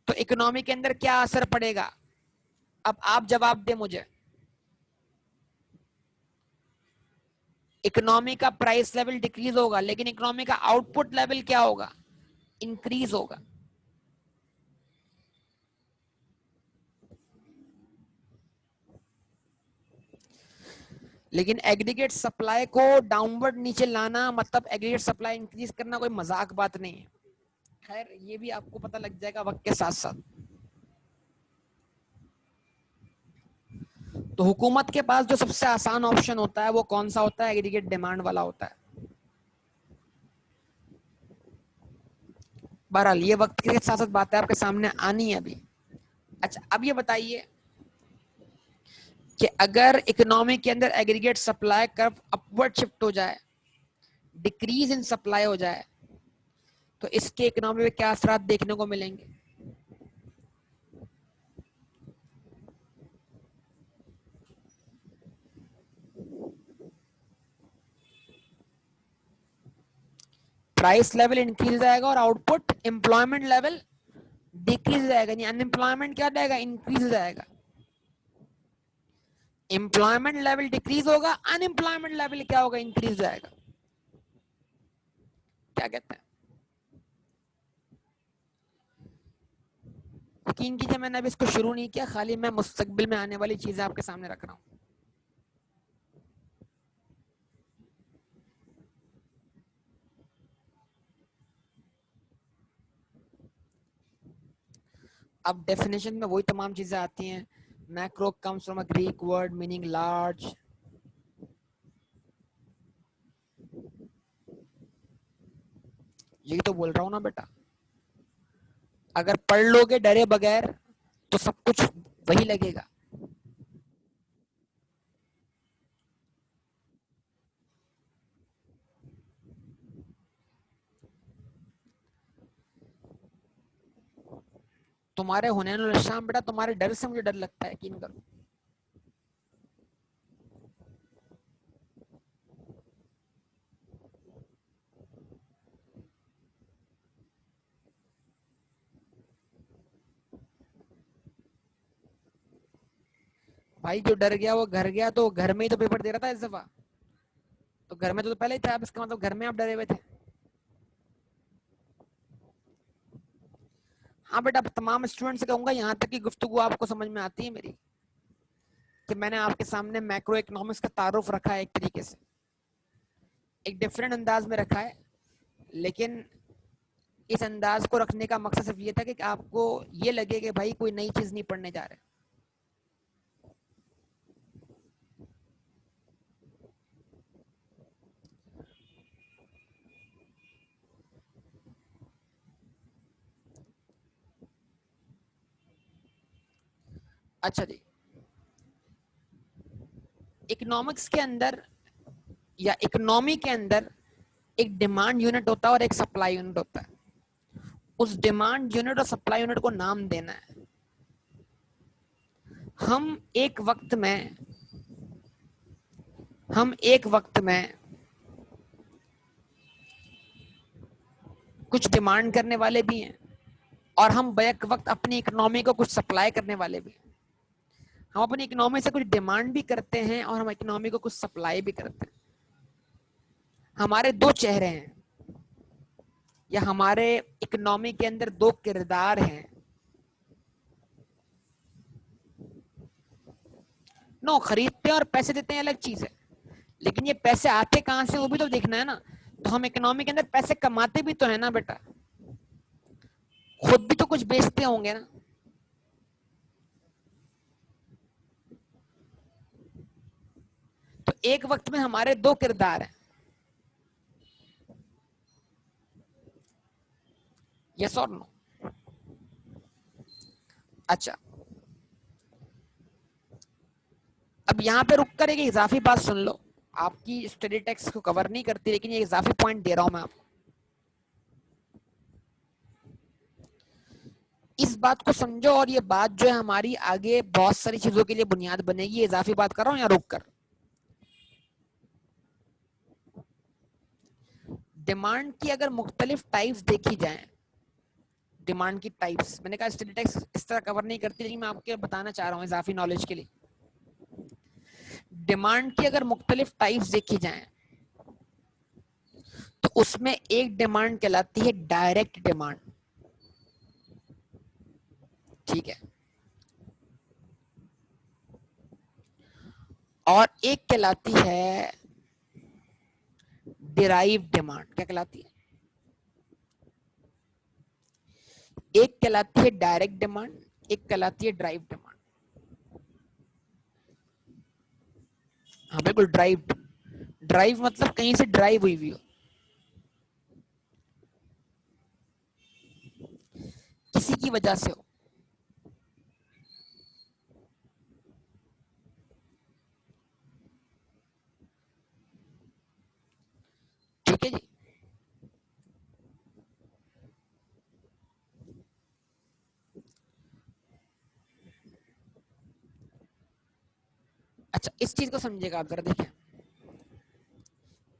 तो इकोनॉमी के अंदर क्या असर पड़ेगा? अब आप जवाब दें मुझे। इकोनॉमी का प्राइस लेवल डिक्रीज होगा, लेकिन इकोनॉमी का आउटपुट लेवल क्या होगा? इंक्रीज होगा। लेकिन एग्रीगेट सप्लाई को डाउनवर्ड नीचे लाना मतलब एग्रीगेट सप्लाई इंक्रीज करना कोई मजाक बात नहीं है। खैर ये भी आपको पता लग जाएगा वक्त के साथ साथ। तो हुकूमत के पास जो सबसे आसान ऑप्शन होता है वो कौन सा होता है? एग्रीगेट डिमांड वाला होता है। बहरहाल ये वक्त के साथ साथ बातें आपके सामने आनी है अभी। अच्छा अब ये बताइए कि अगर इकोनॉमी के अंदर aggregate supply curve upward shift हो जाए, डिक्रीज इन सप्लाई हो जाए, तो इसके इकोनॉमी में क्या असरात देखने को मिलेंगे? प्राइस लेवल इंक्रीज जाएगा और आउटपुट एम्प्लॉयमेंट लेवल डिक्रीज जाएगा। यानी अनएम्प्लॉयमेंट क्या जाएगा? इंक्रीज जाएगा। एम्प्लॉयमेंट लेवल डिक्रीज होगा, अनएम्प्लॉयमेंट लेवल क्या होगा? इंक्रीज जाएगा। क्या कहते हैं? यकीन कीजिए मैंने अभी इसको शुरू नहीं किया, खाली मैं मुस्तकबिल में आने वाली चीजें आपके सामने रख रहा हूं। अब डेफिनेशन में वही तमाम चीजें आती हैं। Macro comes from a Greek word meaning large. यही तो बोल रहा हूं ना बेटा, अगर पढ़ लोगे डरे बगैर तो सब कुछ वही लगेगा। तुम्हारे होने शाम बेटा, तुम्हारे डर से मुझे डर लगता है, यकीन करो। भाई जो डर गया वो घर गया, तो घर में ही तो पेपर दे रहा था इस दफा। तो घर में तो पहले ही था, अब इसका मतलब घर में आप डरे हुए थे। हाँ बेटा, तमाम स्टूडेंट से कहूंगा यहाँ तक की गुफ्तगू आपको समझ में आती है मेरी, कि मैंने आपके सामने मैक्रो इकोनॉमिक्स का तारुफ रखा है, एक तरीके से एक डिफरेंट अंदाज में रखा है, लेकिन इस अंदाज को रखने का मकसद सिर्फ ये था कि आपको ये लगे कि भाई कोई नई चीज नहीं पढ़ने जा रहे। अच्छा जी, इकोनॉमिक्स के अंदर या इकोनॉमी के अंदर एक डिमांड यूनिट होता है और एक सप्लाई यूनिट होता है। उस डिमांड यूनिट और सप्लाई यूनिट को नाम देना है। हम एक वक्त में कुछ डिमांड करने वाले भी हैं और हम बैक वक्त अपनी इकोनॉमी को कुछ सप्लाई करने वाले भी हैं। हम अपनी इकोनॉमी से कुछ डिमांड भी करते हैं और हम इकोनॉमी को कुछ सप्लाई भी करते हैं। हमारे दो चेहरे हैं, या हमारे इकोनॉमी के अंदर दो किरदार हैं। नो, खरीदते हैं और पैसे देते हैं अलग चीज है, लेकिन ये पैसे आते कहां से वो भी तो देखना है ना। तो हम इकोनॉमी के अंदर पैसे कमाते भी तो है ना बेटा, खुद भी तो कुछ बेचते होंगे ना। तो एक वक्त में हमारे दो किरदार हैं। यस और नो? अच्छा, अब यहाँ पे रुककर एक इजाफी बात सुन लो। आपकी स्टडी टेक्स्ट को कवर नहीं करती, लेकिन ये इजाफी पॉइंट दे रहा हूं मैं आपको। इस बात को समझो, और ये बात जो है हमारी आगे बहुत सारी चीजों के लिए बुनियाद बनेगी। इजाफी बात कर रहा हूं या रुक कर? डिमांड की अगर मुख्तलिफ टाइप्स देखी जाए, डिमांड की टाइप्स, मैंने कहा स्टडी टेक्स्ट इस तरह कवर नहीं करती, लेकिन मैं आपको बताना चाह रहा हूँ इजाफी नॉलेज के लिए। डिमांड की अगर मुख्तलिफ टाइप्स देखी जाए, तो उसमें एक डिमांड कहलाती है डायरेक्ट डिमांड, ठीक है, और एक कहलाती है डिराइव डिमांड। क्या कहलाती है? एक कहलाती है डायरेक्ट डिमांड, एक कहलाती है ड्राइव डिमांड। हाँ बिल्कुल, ड्राइव। ड्राइव मतलब कहीं से ड्राइव हुई हो, किसी की वजह से हो। ठीक है जी। अच्छा, इस चीज को समझिएगा आप जरा, देखिए,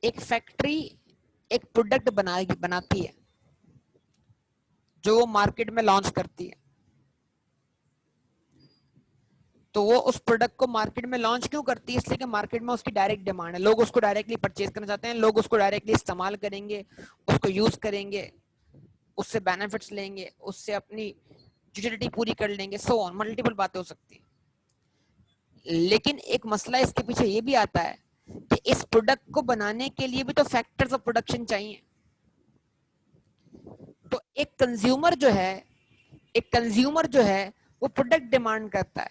एक फैक्ट्री एक प्रोडक्ट बनाती है जो वो मार्केट में लॉन्च करती है। तो वो उस प्रोडक्ट को मार्केट में लॉन्च क्यों करती है? इसलिए कि मार्केट में उसकी डायरेक्ट डिमांड है, लोग उसको डायरेक्टली परचेज करना चाहते हैं, लोग उसको डायरेक्टली इस्तेमाल करेंगे, उसको यूज करेंगे, उससे बेनिफिट्स लेंगे, उससे अपनी यूटिलिटी पूरी कर लेंगे, सो ऑन, मल्टीपल बातें हो सकती हैं। लेकिन एक मसला इसके पीछे ये भी आता है कि इस प्रोडक्ट को बनाने के लिए भी तो फैक्टर्स ऑफ प्रोडक्शन चाहिए। तो एक कंज्यूमर जो है वो प्रोडक्ट डिमांड करता है,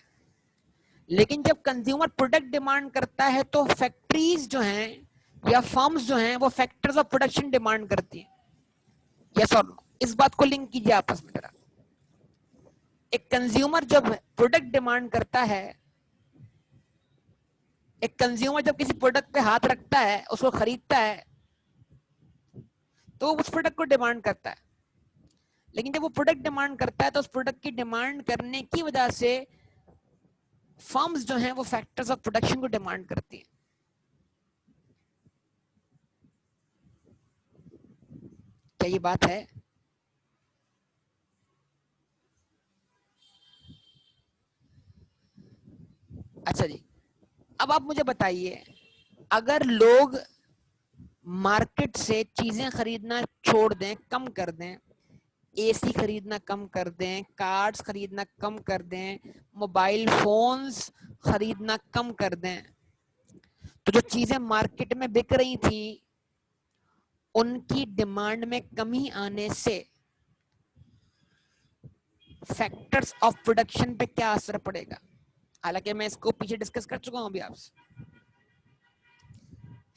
लेकिन जब कंज्यूमर प्रोडक्ट डिमांड करता है तो फैक्ट्रीज जो हैं या फर्म्स जो हैं वो फैक्टर्स ऑफ प्रोडक्शन डिमांड करती हैं। यस और नो? इस बात को लिंक कीजिए आपस में जरा। एक कंज्यूमर जब प्रोडक्ट डिमांड करता है, एक कंज्यूमर जब किसी प्रोडक्ट पे हाथ रखता है, उसको खरीदता है, तो उस प्रोडक्ट को डिमांड करता है। लेकिन जब वो प्रोडक्ट डिमांड करता है तो उस प्रोडक्ट की डिमांड करने की वजह से फर्म्स जो हैं वो फैक्टर्स ऑफ प्रोडक्शन को डिमांड करती हैं। क्या ये बात है? अच्छा जी, अब आप मुझे बताइए, अगर लोग मार्केट से चीजें खरीदना छोड़ दें, कम कर दें, एसी खरीदना कम कर दें, कार्ड्स खरीदना कम कर दें, मोबाइल फोन्स खरीदना कम कर दें, तो जो चीजें मार्केट में बिक रही थी उनकी डिमांड में कमी आने से फैक्टर्स ऑफ प्रोडक्शन पे क्या असर पड़ेगा? हालांकि मैं इसको पीछे डिस्कस कर चुका हूं अभी आपसे।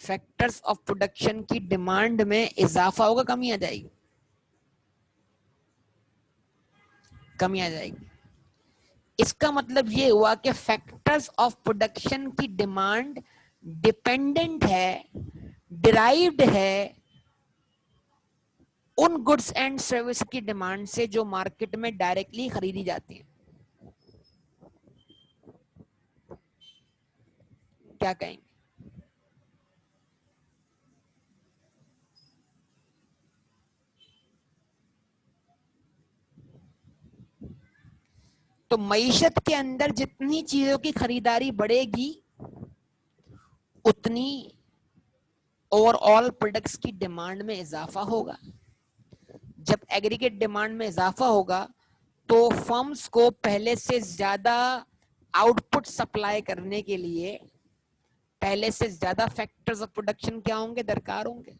फैक्टर्स ऑफ प्रोडक्शन की डिमांड में इजाफा होगा, कमी आ जाएगी? कमी आ जाएगी। इसका मतलब ये हुआ कि फैक्टर्स ऑफ प्रोडक्शन की डिमांड डिपेंडेंट है, डिराइव्ड है उन गुड्स एंड सर्विस की डिमांड से जो मार्केट में डायरेक्टली खरीदी जाती है। क्या कहेंगे? तो मईशत के अंदर जितनी चीजों की खरीदारी बढ़ेगी उतनी ओवरऑल प्रोडक्ट्स की डिमांड में इजाफा होगा। जब एग्रीगेट डिमांड में इजाफा होगा तो फर्म्स को पहले से ज्यादा आउटपुट सप्लाई करने के लिए पहले से ज्यादा फैक्टर्स ऑफ प्रोडक्शन क्या होंगे? दरकार होंगे।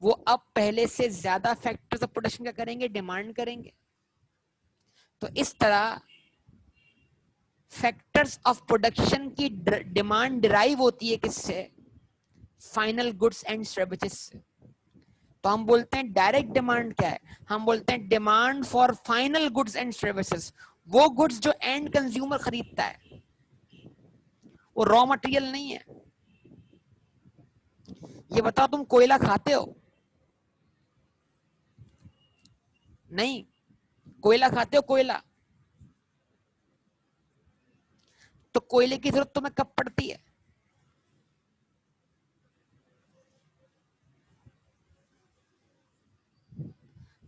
वो अब पहले से ज्यादा फैक्टर्स ऑफ प्रोडक्शन क्या करेंगे? डिमांड करेंगे। तो इस तरह फैक्टर्स ऑफ प्रोडक्शन की डिमांड डिराइव होती है किससे? फाइनल गुड्स एंड सर्विसेज से। तो हम बोलते हैं डायरेक्ट डिमांड क्या है? हम बोलते हैं demand for final goods and services, वो गुड्स जो एंड कंज्यूमर खरीदता है, वो रॉ मटेरियल नहीं है। ये बताओ, तुम कोयला खाते हो? नहीं। कोयला खाते हो? कोयला तो कोयले की जरूरत तुम्हें कब पड़ती है?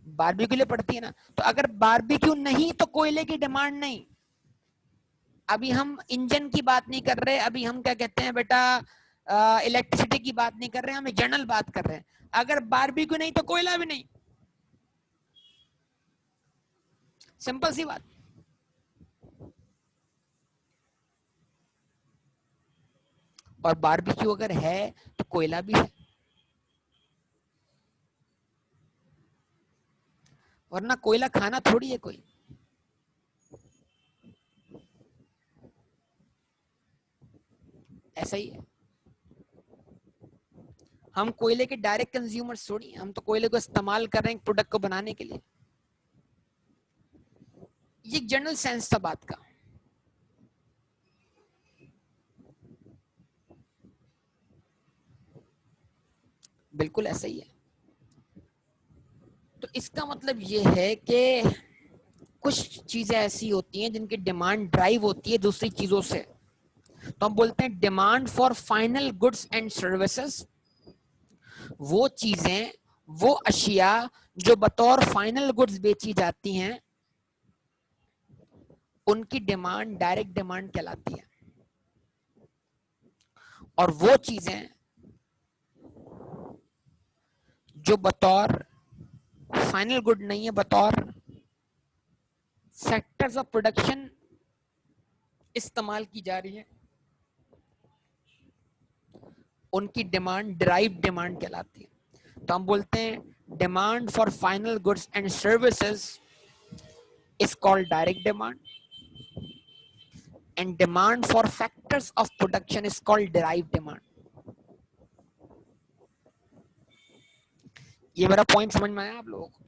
बारबेक्यू के लिए पड़ती है ना। तो अगर बारबेक्यू नहीं तो कोयले की डिमांड नहीं। अभी हम इंजन की बात नहीं कर रहे, अभी हम क्या कहते हैं बेटा, इलेक्ट्रिसिटी की बात नहीं कर रहे हैं, हम जनरल बात कर रहे हैं। अगर बारबेक्यू नहीं तो कोयला भी नहीं, सिंपल सी बात। और बारबेक्यू अगर है तो कोयला भी है, वरना कोयला खाना थोड़ी है कोई। ऐसा ही है, हम कोयले के डायरेक्ट कंज्यूमर्स थोड़ी, हम तो कोयले को इस्तेमाल कर रहे हैं प्रोडक्ट को बनाने के लिए। ये जनरल सेंस था बात का। बिल्कुल ऐसा ही है। तो इसका मतलब ये है कि कुछ चीजें ऐसी होती हैं जिनकी डिमांड ड्राइव होती है दूसरी चीजों से। तो हम बोलते हैं demand for final goods and services. वो चीजें, वो अशिया जो बतौर फाइनल गुड्स बेची जाती हैं, उनकी डिमांड डायरेक्ट डिमांड कहलाती है। और वो चीजें जो बतौर फाइनल गुड नहीं है, बतौर सेक्टर्स ऑफ प्रोडक्शन इस्तेमाल की जा रही है, उनकी डिमांड डिराइव डिमांड कहलाती है। तो हम बोलते हैं demand for final goods and services is called direct demand, and demand for factors of production is called derive demand. ये मेरा पॉइंट समझ में आया आप लोगों को?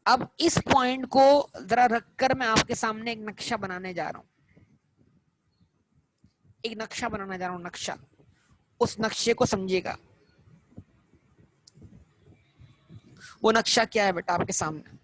अब इस पॉइंट को जरा रखकर मैं आपके सामने एक नक्शा बनाने जा रहा हूं। एक नक्शा बनाने जा रहा हूं, नक्शा। उस नक्शे को समझिएगा। वो नक्शा क्या है बेटा आपके सामने?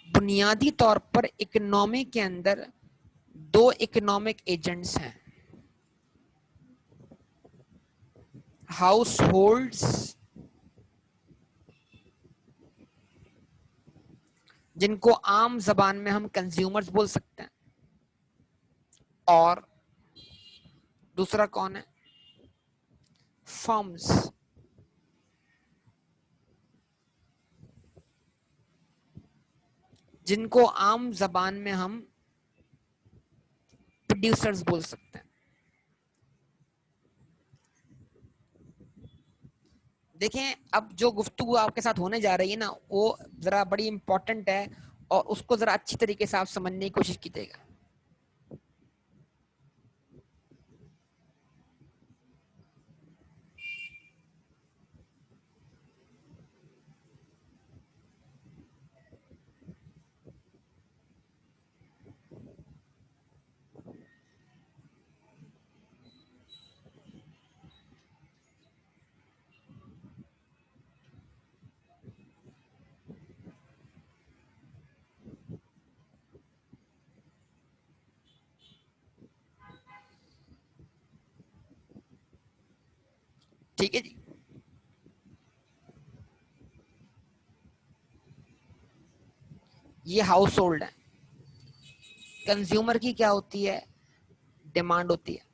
बुनियादी तौर पर इकोनॉमी के अंदर दो इकोनॉमिक एजेंट्स हैं, हाउस होल्ड्स, जिनको आम जबान में हम कंज्यूमर्स बोल सकते हैं, और दूसरा कौन है? फर्म्स, जिनको आम जबान में हम प्रोड्यूसर्स बोल सकते हैं। देखें, अब जो गुफ्तगू आपके साथ होने जा रही है ना, वो जरा बड़ी इंपॉर्टेंट है, और उसको जरा अच्छी तरीके से आप समझने की कोशिश कीजिएगा। ठीक है जी। ये हाउस होल्ड है। कंज्यूमर की क्या होती है? डिमांड होती है।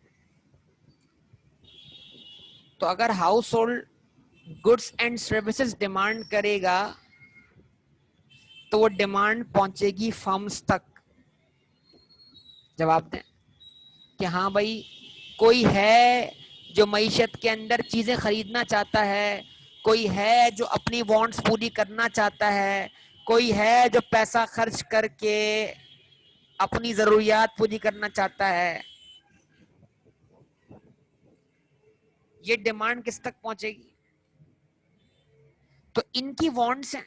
तो अगर house hold goods and services demand करेगा, तो वो डिमांड पहुंचेगी फर्म्स तक। जवाब दें कि हाँ भाई, कोई है जो मईशत के अंदर चीजें खरीदना चाहता है, कोई है जो अपनी वांट्स पूरी करना चाहता है, कोई है जो पैसा खर्च करके अपनी जरूरियात पूरी करना चाहता है। ये डिमांड किस तक पहुंचेगी? तो इनकी वांट्स हैं,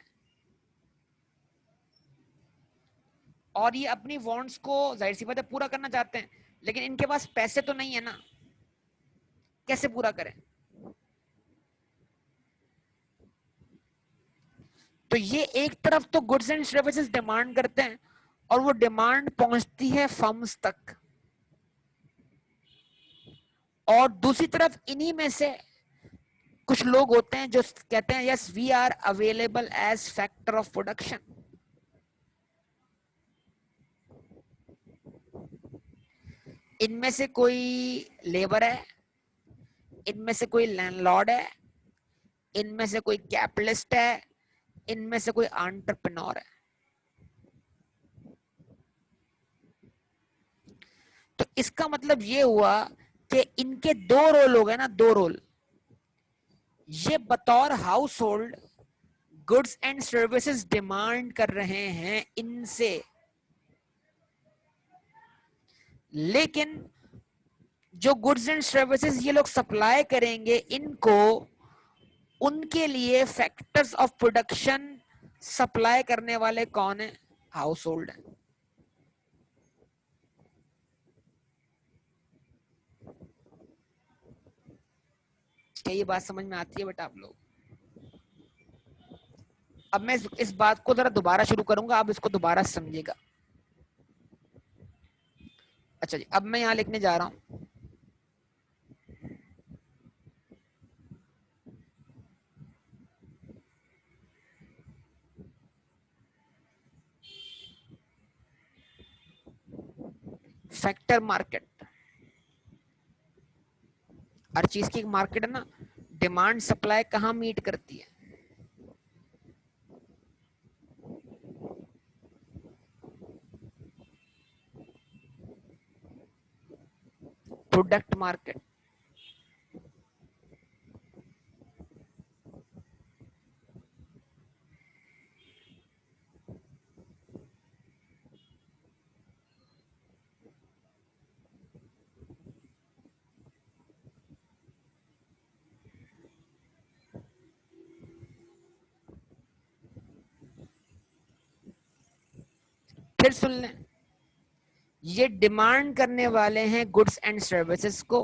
और ये अपनी वांट्स को जाहिर सी बात है पूरा करना चाहते हैं, लेकिन इनके पास पैसे तो नहीं है ना, कैसे पूरा करें? तो ये एक तरफ तो गुड्स एंड सर्विसेज डिमांड करते हैं और वो डिमांड पहुंचती है फर्म्स तक, और दूसरी तरफ इन्हीं में से कुछ लोग होते हैं जो कहते हैं yes we are available as factor of production. इनमें से कोई लेबर है, इनमें से कोई लैंडलॉर्ड है, इनमें से कोई कैपिटलिस्ट है, इनमें से कोई एंटरप्रेन्योर है। तो इसका मतलब ये हुआ कि इनके दो रोल हो गए ना, दो रोल। ये बतौर house hold goods and services demand कर रहे हैं इनसे, लेकिन जो गुड्स एंड सर्विसेज ये लोग सप्लाई करेंगे इनको, उनके लिए फैक्टर्स ऑफ प्रोडक्शन सप्लाई करने वाले कौन है? हाउस होल्ड है। क्या ये बात समझ में आती है बेटा आप लोग? अब मैं इस बात को जरा दोबारा शुरू करूंगा, आप इसको दोबारा समझिएगा। अच्छा जी, अब मैं यहां लिखने जा रहा हूं फैक्टर मार्केट। हर चीज की एक मार्केट है ना, डिमांड सप्लाई कहां मीट करती है? Product market. फिर सुन लें, ये डिमांड करने वाले हैं गुड्स एंड सर्विसेज को,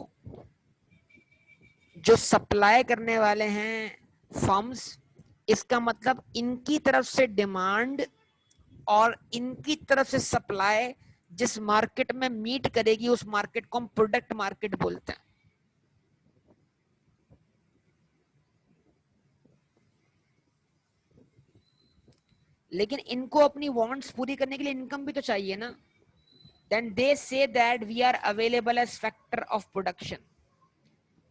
जो सप्लाई करने वाले हैं फर्म्स। इसका मतलब इनकी तरफ से डिमांड और इनकी तरफ से सप्लाई जिस मार्केट में मीट करेगी उस मार्केट को हम प्रोडक्ट मार्केट बोलते हैं। लेकिन इनको अपनी वांट्स पूरी करने के लिए इनकम भी तो चाहिए ना। Then they say that we are available as factor of production.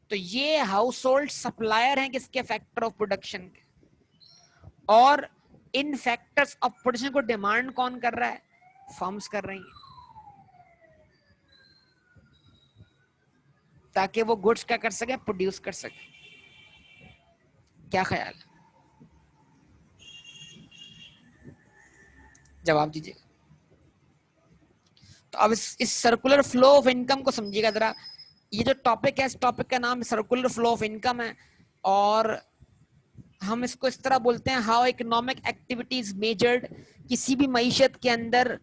तो ये हाउस होल्ड सप्लायर हैं किसके? फैक्टर ऑफ प्रोडक्शन के। और इन फैक्टर्स ऑफ प्रोडक्शन को डिमांड कौन कर रहा है? फर्म्स कर रही हैं, ताकि वो गुड्स क्या कर सके? प्रोड्यूस कर सके। क्या ख्याल है? जवाब दीजिए। तो अब इस सर्कुलर फ्लो ऑफ इनकम को समझिएगा जरा। ये जो टॉपिक है, इस टॉपिक का नाम सर्कुलर फ्लो ऑफ इनकम है, और हम इसको इस तरह बोलते हैं, हाउ इकोनॉमिक एक्टिविटीज मेजर्ड। किसी भी मईशत के अंदर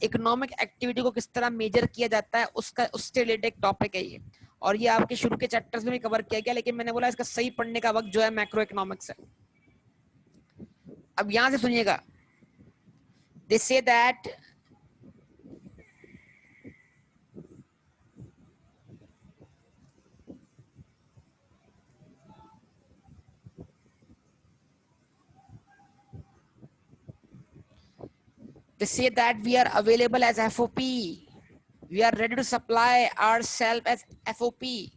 इकोनॉमिक एक्टिविटी को किस तरह मेजर किया जाता है, उसका उससे रिलेटेड एक टॉपिक है ये। और ये आपके शुरू के चैप्टर्स में भी कवर किया गया, लेकिन मैंने बोला इसका सही पढ़ने का वक्त जो है मैक्रो इकोनॉमिक्स है। अब यहां से सुनिएगा, they say that we are available as FOP. We are ready to supply ourselves as FOP.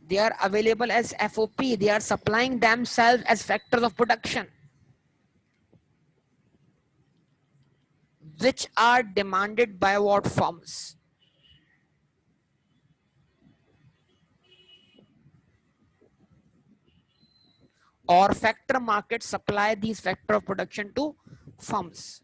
They are available as FOP. They are supplying themselves as factors of production, which are demanded by what firms? or factor market supply these factor of production to firms.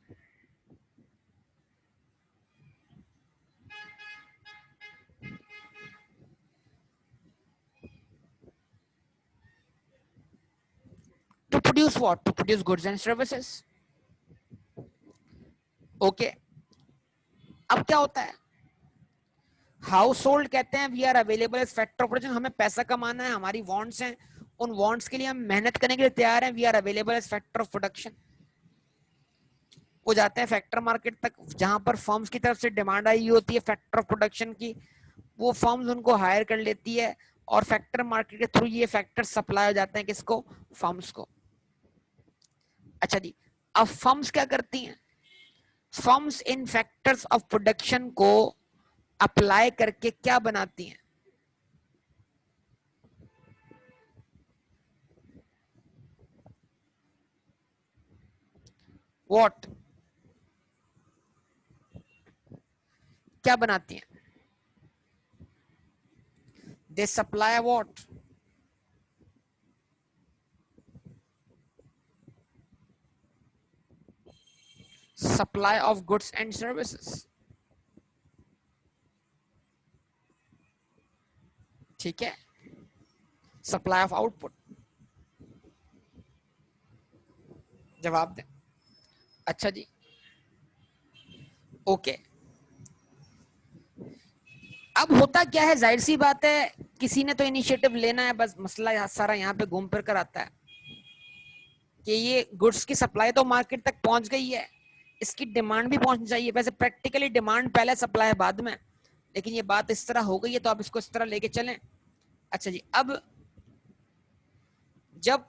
To produce what? To produce goods and services. Okay. अब क्या होता है, house hold कहते हैं we are available as factor of production, हमें पैसा कमाना है, हमारी वांट्स हैं, उन वांट्स के लिए हम मेहनत करने के लिए तैयार हैं, we are available as factor of production. वो जाते हैं फैक्टर मार्केट तक, जहां पर फर्म्स की तरफ से डिमांड आई होती है फैक्टर ऑफ प्रोडक्शन की, वो फर्म्स उनको हायर कर लेती है और फैक्टर मार्केट के थ्रू ये फैक्टर सप्लाई हो जाते हैं किसको, फर्म्स को। अच्छा जी, अब फर्म्स क्या करती हैं, firms in factors of production को अप्लाई करके क्या बनाती हैं, व्हाट, क्या बनाती हैं, they supply what, supply of goods and services. ठीक है, सप्लाई ऑफ आउटपुट। जवाब दें। अच्छा जी, ओके। अब होता क्या है, जाहिर सी बात है किसी ने तो इनिशिएटिव लेना है, बस मसला सारा यहाँ पे घूम फिर कर आता है कि ये गुड्स की सप्लाई तो मार्केट तक पहुंच गई है, इसकी डिमांड भी पहुंचनी चाहिए। वैसे प्रैक्टिकली डिमांड पहले, सप्लाई बाद में, लेकिन ये बात इस तरह हो गई है तो आप इसको इस तरह लेके चलें। अच्छा जी, अब जब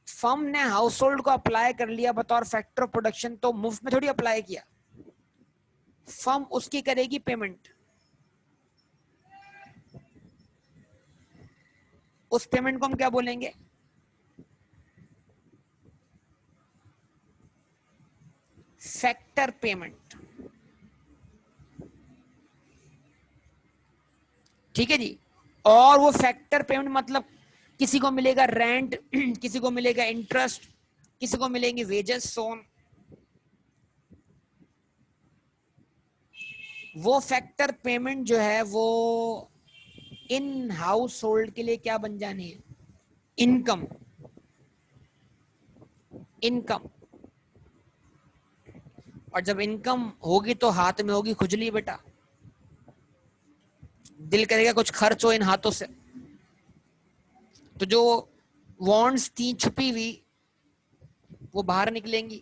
फर्म ने हाउस होल्ड को अप्लाई कर लिया बतौर फैक्टर ऑफ प्रोडक्शन, तो मुफ्त में थोड़ी अप्लाई किया, फर्म उसकी करेगी पेमेंट, उस पेमेंट को हम क्या बोलेंगे, फैक्टर पेमेंट। ठीक है जी, और वो फैक्टर पेमेंट मतलब किसी को मिलेगा रेंट, किसी को मिलेगा इंटरेस्ट, किसी को मिलेंगे वेजेस, सोन। वो फैक्टर पेमेंट जो है वो इन हाउस होल्ड के लिए क्या बन जानी है, इनकम। इनकम, और जब इनकम होगी तो हाथ में होगी खुजली बेटा, दिल करेगा कुछ खर्च हो इन हाथों से। तो जो वॉन्ट्स थी छुपी हुई वो बाहर निकलेंगी,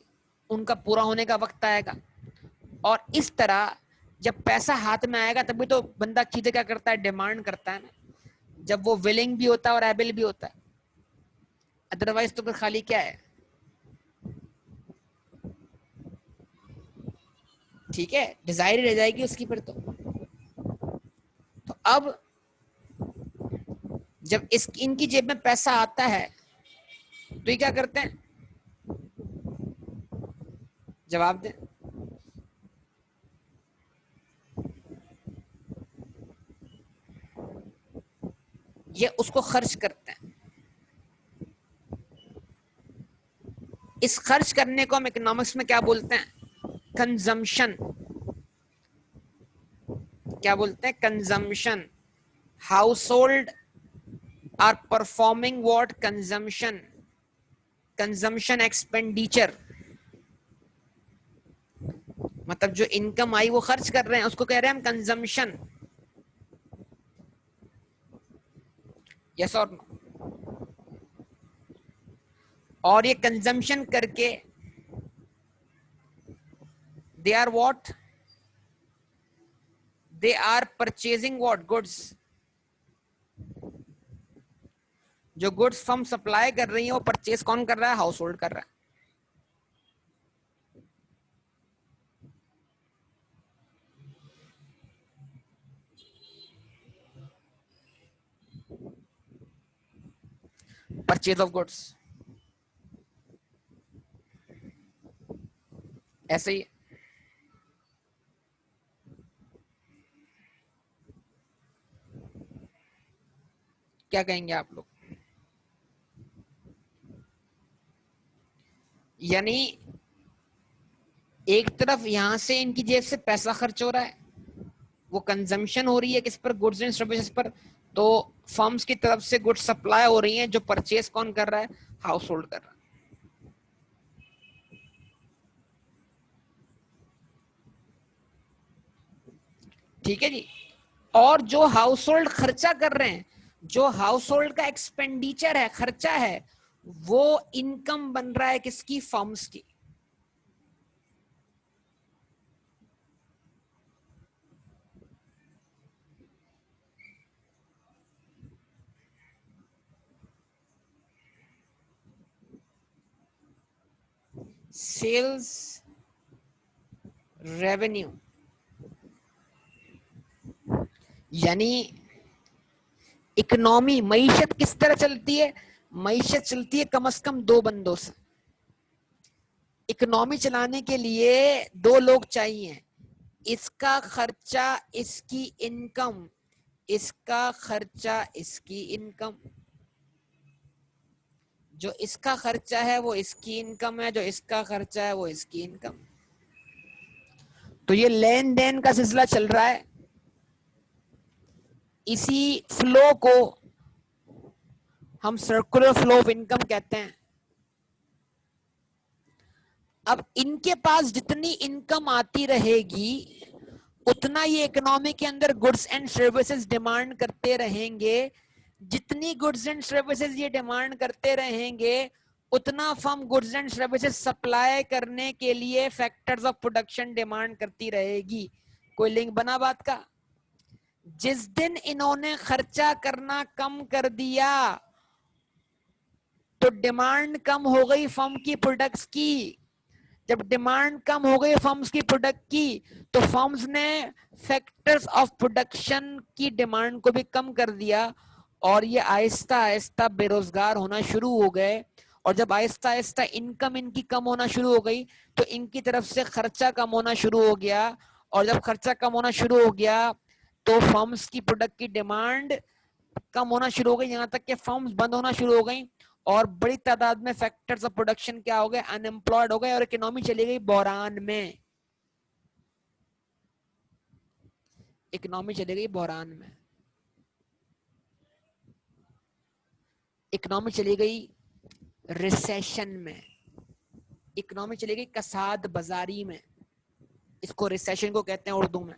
उनका पूरा होने का वक्त आएगा। और इस तरह जब पैसा हाथ में आएगा तभी तो बंदा चीजें क्या करता है, डिमांड करता है ना, जब वो विलिंग भी होता है और एबल भी होता है। अदरवाइज तो फिर खाली क्या है। ठीक है, डिजायर ही रह जाएगी उसकी फिर तो अब जब इस इनकी जेब में पैसा आता है तो ये क्या करते हैं, जवाब दें। ये उसको खर्च करते हैं। इस खर्च करने को हम इकोनॉमिक्स में क्या बोलते हैं, कंजम्पशन। क्या बोलते हैं, consumption. Household are performing what, consumption, consumption expenditure. मतलब जो इनकम आई वो खर्च कर रहे हैं, उसको कह रहे हैं हम कंजम्पशन। यस और नो। और ये कंजम्पशन करके they are what, they are purchasing what, goods. जो गुड्स फर्म सप्लाई कर रही है वो परचेज कौन कर रहा है, हाउस होल्ड कर रहा है। परचेज ऑफ गुड्स, ऐसे ही। क्या कहेंगे आप लोग, यानी एक तरफ यहां से इनकी जेब से पैसा खर्च हो रहा है, वो कंजम्पशन हो रही है किस पर, गुड्स एंड सर्विसेज पर। तो फर्म्स की तरफ से गुड्स सप्लाई हो रही हैं, जो परचेज कौन कर रहा है, हाउस होल्ड कर रहा है। ठीक है जी। और जो हाउस होल्ड खर्चा कर रहे हैं, जो हाउस होल्ड का एक्सपेंडिचर है, खर्चा है, वो इनकम बन रहा है किसकी, फर्म्स की। सेल्स रेवेन्यू यानी इकोनॉमी, मईशत किस तरह चलती है, मईशत चलती है कम से कम दो बंदों से। इकोनॉमी चलाने के लिए दो लोग चाहिए, इसका खर्चा इसकी इनकम, इसका खर्चा इसकी इनकम। जो इसका खर्चा है वो इसकी इनकम है, जो इसका खर्चा है वो इसकी इनकम। तो ये लेन देन का सिलसिला चल रहा है। इसी फ्लो को हम सर्कुलर फ्लो ऑफ इनकम कहते हैं। अब इनके पास जितनी इनकम आती रहेगी, उतना ये इकोनॉमी के अंदर गुड्स एंड सर्विसेज डिमांड करते रहेंगे। जितनी गुड्स एंड सर्विसेज ये डिमांड करते रहेंगे, उतना firm goods and services supply करने के लिए फैक्टर्स ऑफ प्रोडक्शन डिमांड करती रहेगी। कोई लिंक बना बात का? जिस दिन इन्होंने खर्चा करना कम कर दिया, तो डिमांड कम हो गई फर्म की प्रोडक्ट्स की। जब डिमांड कम हो गई फर्म्स की प्रोडक्ट की, तो फर्म्स ने फैक्टर्स ऑफ प्रोडक्शन की डिमांड को भी कम कर दिया, और ये आहिस्ता आहिस्ता बेरोजगार होना शुरू हो गए। और जब आहिस्ता आहिस्ता इनकम इनकी कम होना शुरू हो गई, तो इनकी तरफ से खर्चा कम होना शुरू हो गया। और जब खर्चा कम होना शुरू हो गया, तो फर्म्स की प्रोडक्ट की डिमांड कम होना शुरू हो गई, यहाँ तक कि फर्म्स बंद होना शुरू हो गई। और बड़ी तादाद में फैक्टर्स ऑफ प्रोडक्शन क्या हो गए, अनएम्प्लॉयड हो गए, और इकोनॉमी चली गई बहरान में। इकोनॉमी चली गई बहरान में, इकोनॉमी चली गई रिसेशन में, इकोनॉमी चली गई कसाद बाजारी में। इसको रिसेशन को कहते हैं उर्दू में।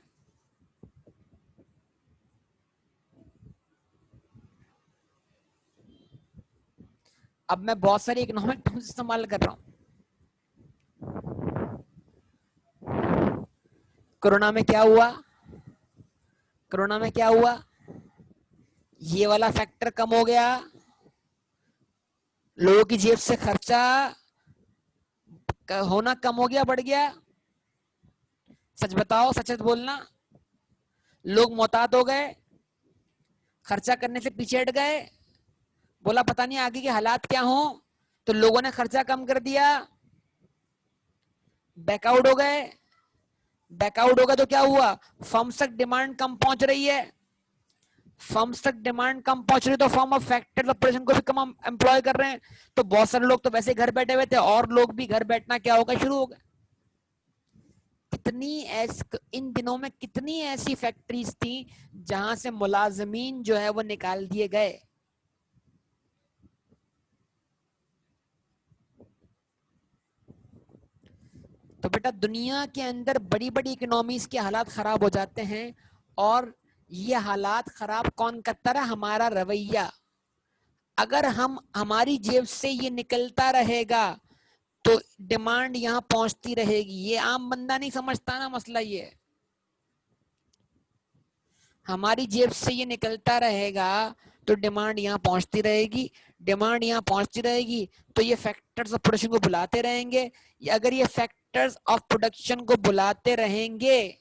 अब मैं बहुत सारी इकोनॉमिक टर्म्स इस्तेमाल कर रहा हूं। कोरोना में क्या हुआ, कोरोना में क्या हुआ, ये वाला फैक्टर कम हो गया, लोगों की जेब से खर्चा होना कम हो गया, बढ़ गया। सच बताओ, सच बोलना। लोग मोहतात हो गए, खर्चा करने से पीछे हट गए, बोला पता नहीं आगे के हालात क्या हो, तो लोगों ने खर्चा कम कर दिया, बैकआउट हो गए। बैकआउट होगा तो क्या हुआ, फर्म्स तक डिमांड कम पहुंच रही है। फर्म्स तक डिमांड कम पहुंच रही है, तो firm of factors of production को भी कम एम्प्लॉय कर रहे हैं। तो बहुत सारे लोग तो वैसे घर बैठे हुए थे, और लोग भी घर बैठना क्या होगा, शुरू हो गए। कितनी इन दिनों में कितनी ऐसी फैक्ट्रीज थी जहां से मुलाजमीन जो है वो निकाल दिए गए। तो बेटा दुनिया के अंदर बड़ी बड़ी इकोनॉमीज के हालात खराब हो जाते हैं, और ये हालात खराब कौन करता रहा, हमारा रवैया। अगर हम हमारी जेब से ये निकलता रहेगा, तो डिमांड यहां पहुंचती रहेगी। ये आम बंदा नहीं समझता ना मसला। ये हमारी जेब से ये निकलता रहेगा, तो डिमांड यहाँ पहुंचती रहेगी। डिमांड यहाँ पहुंचती रहेगी, तो ये फैक्टर्स ऑफ प्रोडक्शन को बुलाते रहेंगे। अगर ये फैक्टर्स ऑफ प्रोडक्शन को बुलाते रहेंगे,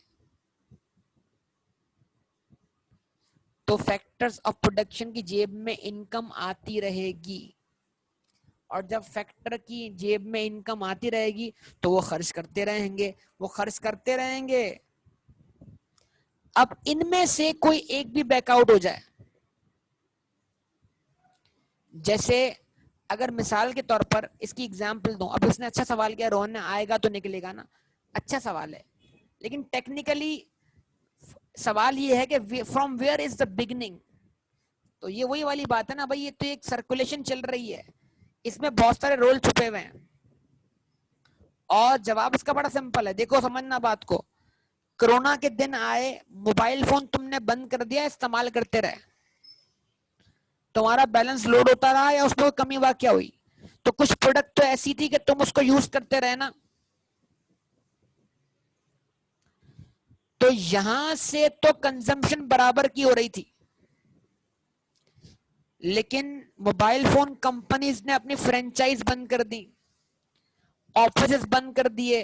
तो फैक्टर्स ऑफ प्रोडक्शन की जेब में इनकम आती रहेगी। और जब फैक्टर की जेब में इनकम आती रहेगी, तो वो खर्च करते रहेंगे, वो खर्च करते रहेंगे। अब इनमें से कोई एक भी बैकआउट हो जाए, जैसे अगर मिसाल के तौर पर इसकी एग्जाम्पल दूं, अब इसने अच्छा सवाल किया, रोहन ने, आएगा तो निकलेगा ना, अच्छा सवाल है, लेकिन टेक्निकली सवाल ये है कि from where is the beginning. तो ये वही वाली बात है ना भाई, ये तो एक सर्कुलेशन चल रही है, इसमें बहुत सारे रोल छुपे हुए हैं। और जवाब इसका बड़ा सिंपल है, देखो समझना बात को। कोरोना के दिन आए, मोबाइल फोन तुमने बंद कर दिया, इस्तेमाल करते रहे, तुम्हारा बैलेंस लोड होता रहा या उसमें कमी वाकया हुई? तो कुछ प्रोडक्ट तो ऐसी थी कि तुम उसको यूज करते रहे ना। तो यहां से तो कंजम्पशन बराबर की हो रही थी, लेकिन मोबाइल फोन कंपनीज ने अपनी फ्रेंचाइज बंद कर दी, ऑफिस बंद कर दिए,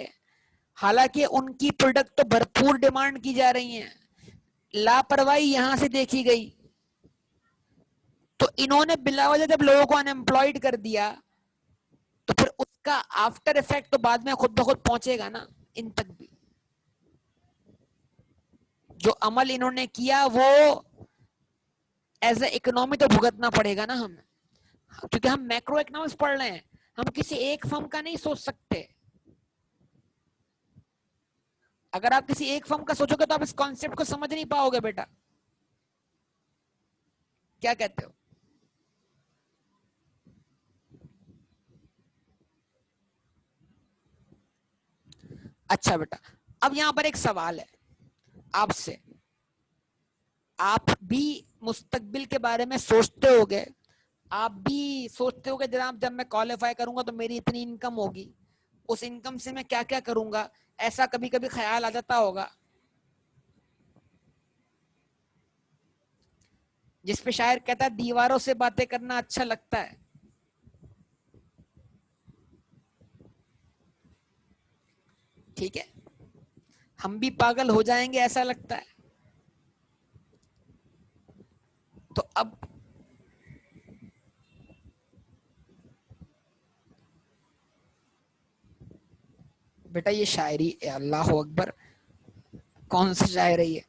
हालांकि उनकी प्रोडक्ट तो भरपूर डिमांड की जा रही है, लापरवाही यहां से देखी गई। तो इन्होंने बिला वजह जब लोगों को अनएम्प्लॉयड कर दिया, तो फिर उसका आफ्टर इफेक्ट तो बाद में खुद ब खुद पहुंचेगा ना इन तक भी। जो अमल इन्होंने किया वो एज ए इकोनॉमी तो भुगतना पड़ेगा ना हमें, क्योंकि हम मैक्रो इकोनॉमिक्स पढ़ रहे हैं, हम किसी एक फर्म का नहीं सोच सकते। अगर आप किसी एक फर्म का सोचोगे तो आप इस कॉन्सेप्ट को समझ नहीं पाओगे बेटा, क्या कहते हो? अच्छा बेटा, अब यहां पर एक सवाल है आपसे, आप भी मुस्तकबिल के बारे में सोचते होगे, आप भी सोचते होगे जनाब जब मैं क्वालिफाई करूंगा तो मेरी इतनी इनकम होगी, उस इनकम से मैं क्या क्या करूंगा, ऐसा कभी कभी ख्याल आ जाता होगा, जिसपे शायर कहता है दीवारों से बातें करना अच्छा लगता है। ठीक है, हम भी पागल हो जाएंगे ऐसा लगता है। तो अब बेटा ये शायरी, अल्लाह अकबर, कौन सी शायरी है?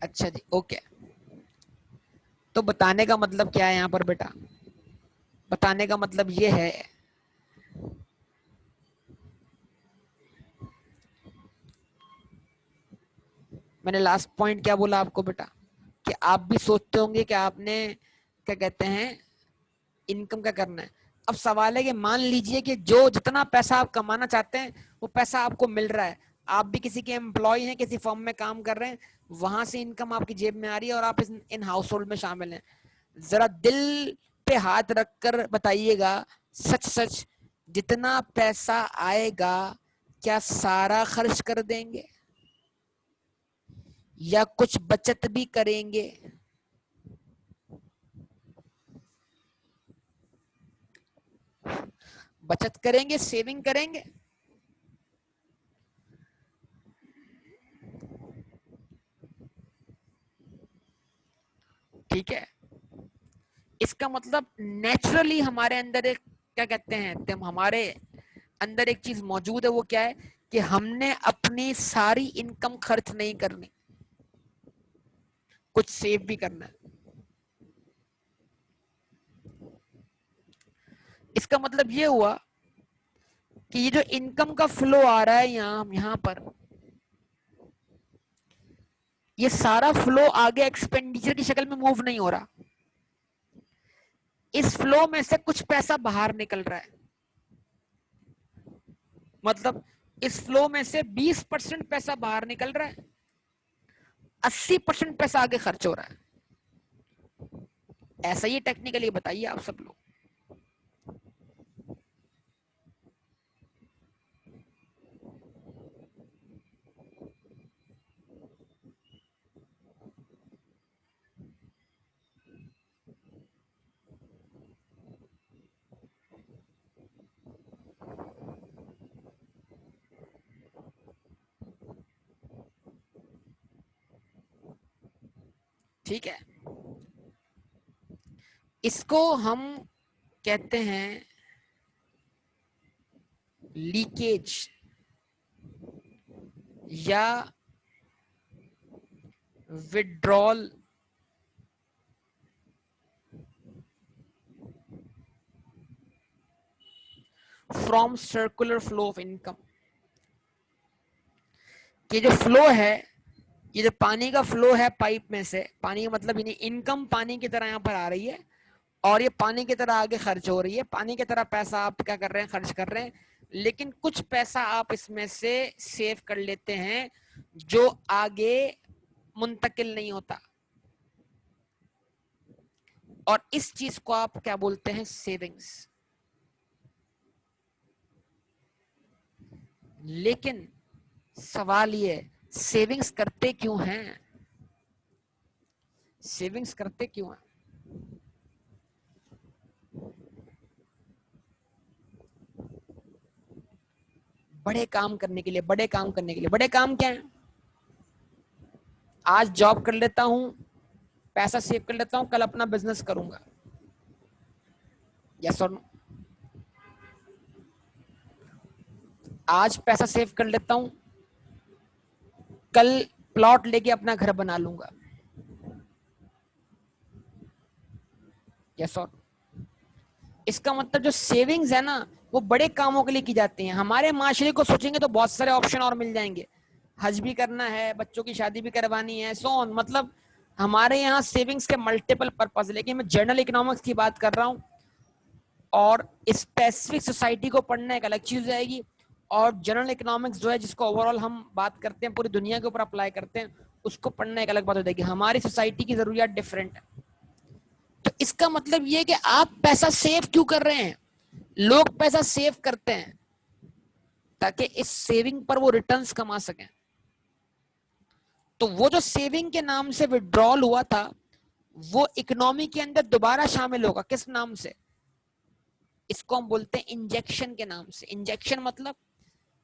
अच्छा जी, ओके। तो बताने का मतलब क्या है यहाँ पर बेटा? बताने का मतलब ये है, मैंने लास्ट पॉइंट क्या बोला आपको बेटा, कि आप भी सोचते होंगे कि आपने क्या कहते हैं इनकम का करना है। अब सवाल है कि मान लीजिए कि जो जितना पैसा आप कमाना चाहते हैं वो पैसा आपको मिल रहा है, आप भी किसी के एम्प्लॉय हैं, किसी फर्म में काम कर रहे हैं, वहां से इनकम आपकी जेब में आ रही है और आप इन हाउस होल्ड में शामिल हैं। जरा दिल पे हाथ रखकर बताइएगा, सच सच, जितना पैसा आएगा क्या सारा खर्च कर देंगे या कुछ बचत भी करेंगे? बचत करेंगे, सेविंग करेंगे। ठीक है, इसका मतलब नेचुरली हमारे अंदर एक क्या कहते हैं, तुम हमारे अंदर एक चीज मौजूद है, वो क्या है कि हमने अपनी सारी इनकम खर्च नहीं करनी, कुछ सेव भी करना है। इसका मतलब ये हुआ कि ये जो इनकम का फ्लो आ रहा है यहाँ पर, ये सारा फ्लो आगे एक्सपेंडिचर की शक्ल में मूव नहीं हो रहा, इस फ्लो में से कुछ पैसा बाहर निकल रहा है। मतलब इस फ्लो में से 20% पैसा बाहर निकल रहा है, 80% पैसा आगे खर्च हो रहा है। ऐसा ही टेक्निकली बताइए आप सब लोग। ठीक है, इसको हम कहते हैं लीकेज या withdrawal from circular flow of income. कि जो फ्लो है, ये जो पानी का फ्लो है पाइप में से, पानी का मतलब यानी इनकम पानी की तरह यहाँ पर आ रही है और ये पानी की तरह आगे खर्च हो रही है। पानी की तरह पैसा आप क्या कर रहे हैं, खर्च कर रहे हैं, लेकिन कुछ पैसा आप इसमें से सेव कर लेते हैं जो आगे मुंतकिल नहीं होता, और इस चीज को आप क्या बोलते हैं, सेविंग्स। लेकिन सवाल ये, सेविंग्स करते क्यों हैं? सेविंग्स करते क्यों हैं? बड़े काम करने के लिए। बड़े काम करने के लिए। बड़े काम क्या है? आज जॉब कर लेता हूं, पैसा सेव कर लेता हूं, कल अपना बिजनेस करूंगा। यस और नो? आज पैसा सेव कर लेता हूं, कल प्लॉट लेके अपना घर बना लूंगा। यस और? इसका मतलब जो सेविंग्स है ना, वो बड़े कामों के लिए की जाती हैं। हमारे माशरे को सोचेंगे तो बहुत सारे ऑप्शन और मिल जाएंगे। हज भी करना है, बच्चों की शादी भी करवानी है, सो ऑन। मतलब हमारे यहाँ सेविंग्स के मल्टीपल पर्पस। लेकिन मैं जनरल इकोनॉमिक्स की बात कर रहा हूँ, और स्पेसिफिक सोसाइटी को पढ़ना एक अलग चीज जाएगी, और जनरल इकोनॉमिक्स जो है जिसको ओवरऑल हम बात करते हैं, पूरी दुनिया के ऊपर अप्लाई करते हैं, उसको पढ़ना एक अलग बात हो जाएगी। हमारी सोसाइटी की जरूरियात डिफरेंट है। तो इसका मतलब ये है कि आप पैसा सेव क्यों कर रहे हैं? लोग पैसा सेव करते हैं ताकि इस सेविंग पर वो रिटर्न्स कमा सकें। तो वो जो सेविंग के नाम से विड्रॉल हुआ था, वो इकोनॉमी के अंदर दोबारा शामिल होगा। किस नाम से? इसको हम बोलते हैं इंजेक्शन के नाम से। इंजेक्शन मतलब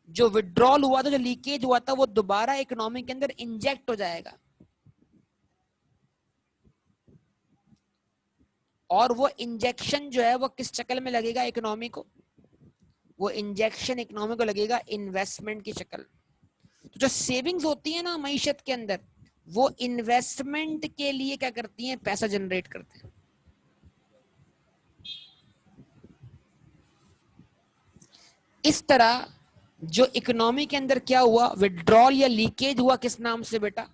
जो विड्रॉल हुआ था, जो लीकेज हुआ था, वो दोबारा इकोनॉमी के अंदर इंजेक्ट हो जाएगा। और वो इंजेक्शन जो है वो किस शक्ल में लगेगा इकोनॉमी को? वो इंजेक्शन इकोनॉमी को लगेगा इन्वेस्टमेंट की शक्ल। तो जो सेविंग्स होती है ना मईशत के अंदर, वो इन्वेस्टमेंट के लिए क्या करती हैं, पैसा जनरेट करते हैं। इस तरह जो इकोनॉमी के अंदर क्या हुआ, विड्रॉल या लीकेज हुआ, किस नाम से बेटा?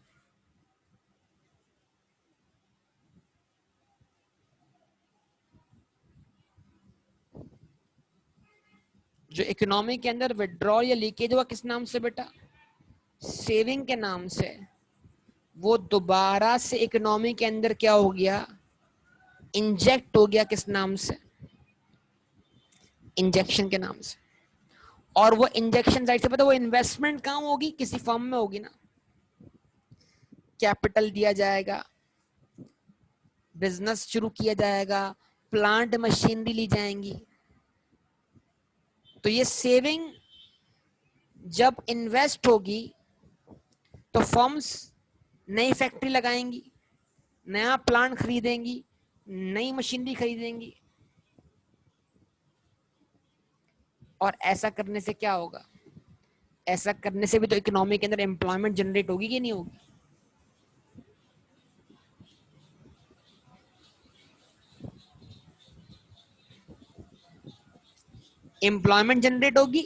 जो इकोनॉमी के अंदर विड्रॉल या लीकेज हुआ, किस नाम से बेटा? सेविंग के नाम से। वो दोबारा से इकोनॉमी के अंदर क्या हो गया, इंजेक्ट हो गया। किस नाम से? इंजेक्शन के नाम से। और वो इंजेक्शन जाहिर सी बात है, वो इन्वेस्टमेंट कहाँ होगी, किसी फर्म में होगी ना। कैपिटल दिया जाएगा, बिजनेस शुरू किया जाएगा, प्लांट मशीनरी ली जाएंगी। तो ये सेविंग जब इन्वेस्ट होगी तो फर्म्स नई फैक्ट्री लगाएंगी, नया प्लांट खरीदेंगी, नई मशीनरी खरीदेंगी। और ऐसा करने से क्या होगा? ऐसा करने से भी तो इकोनॉमी के अंदर एम्प्लॉयमेंट जनरेट होगी कि नहीं होगी? एम्प्लॉयमेंट जनरेट होगी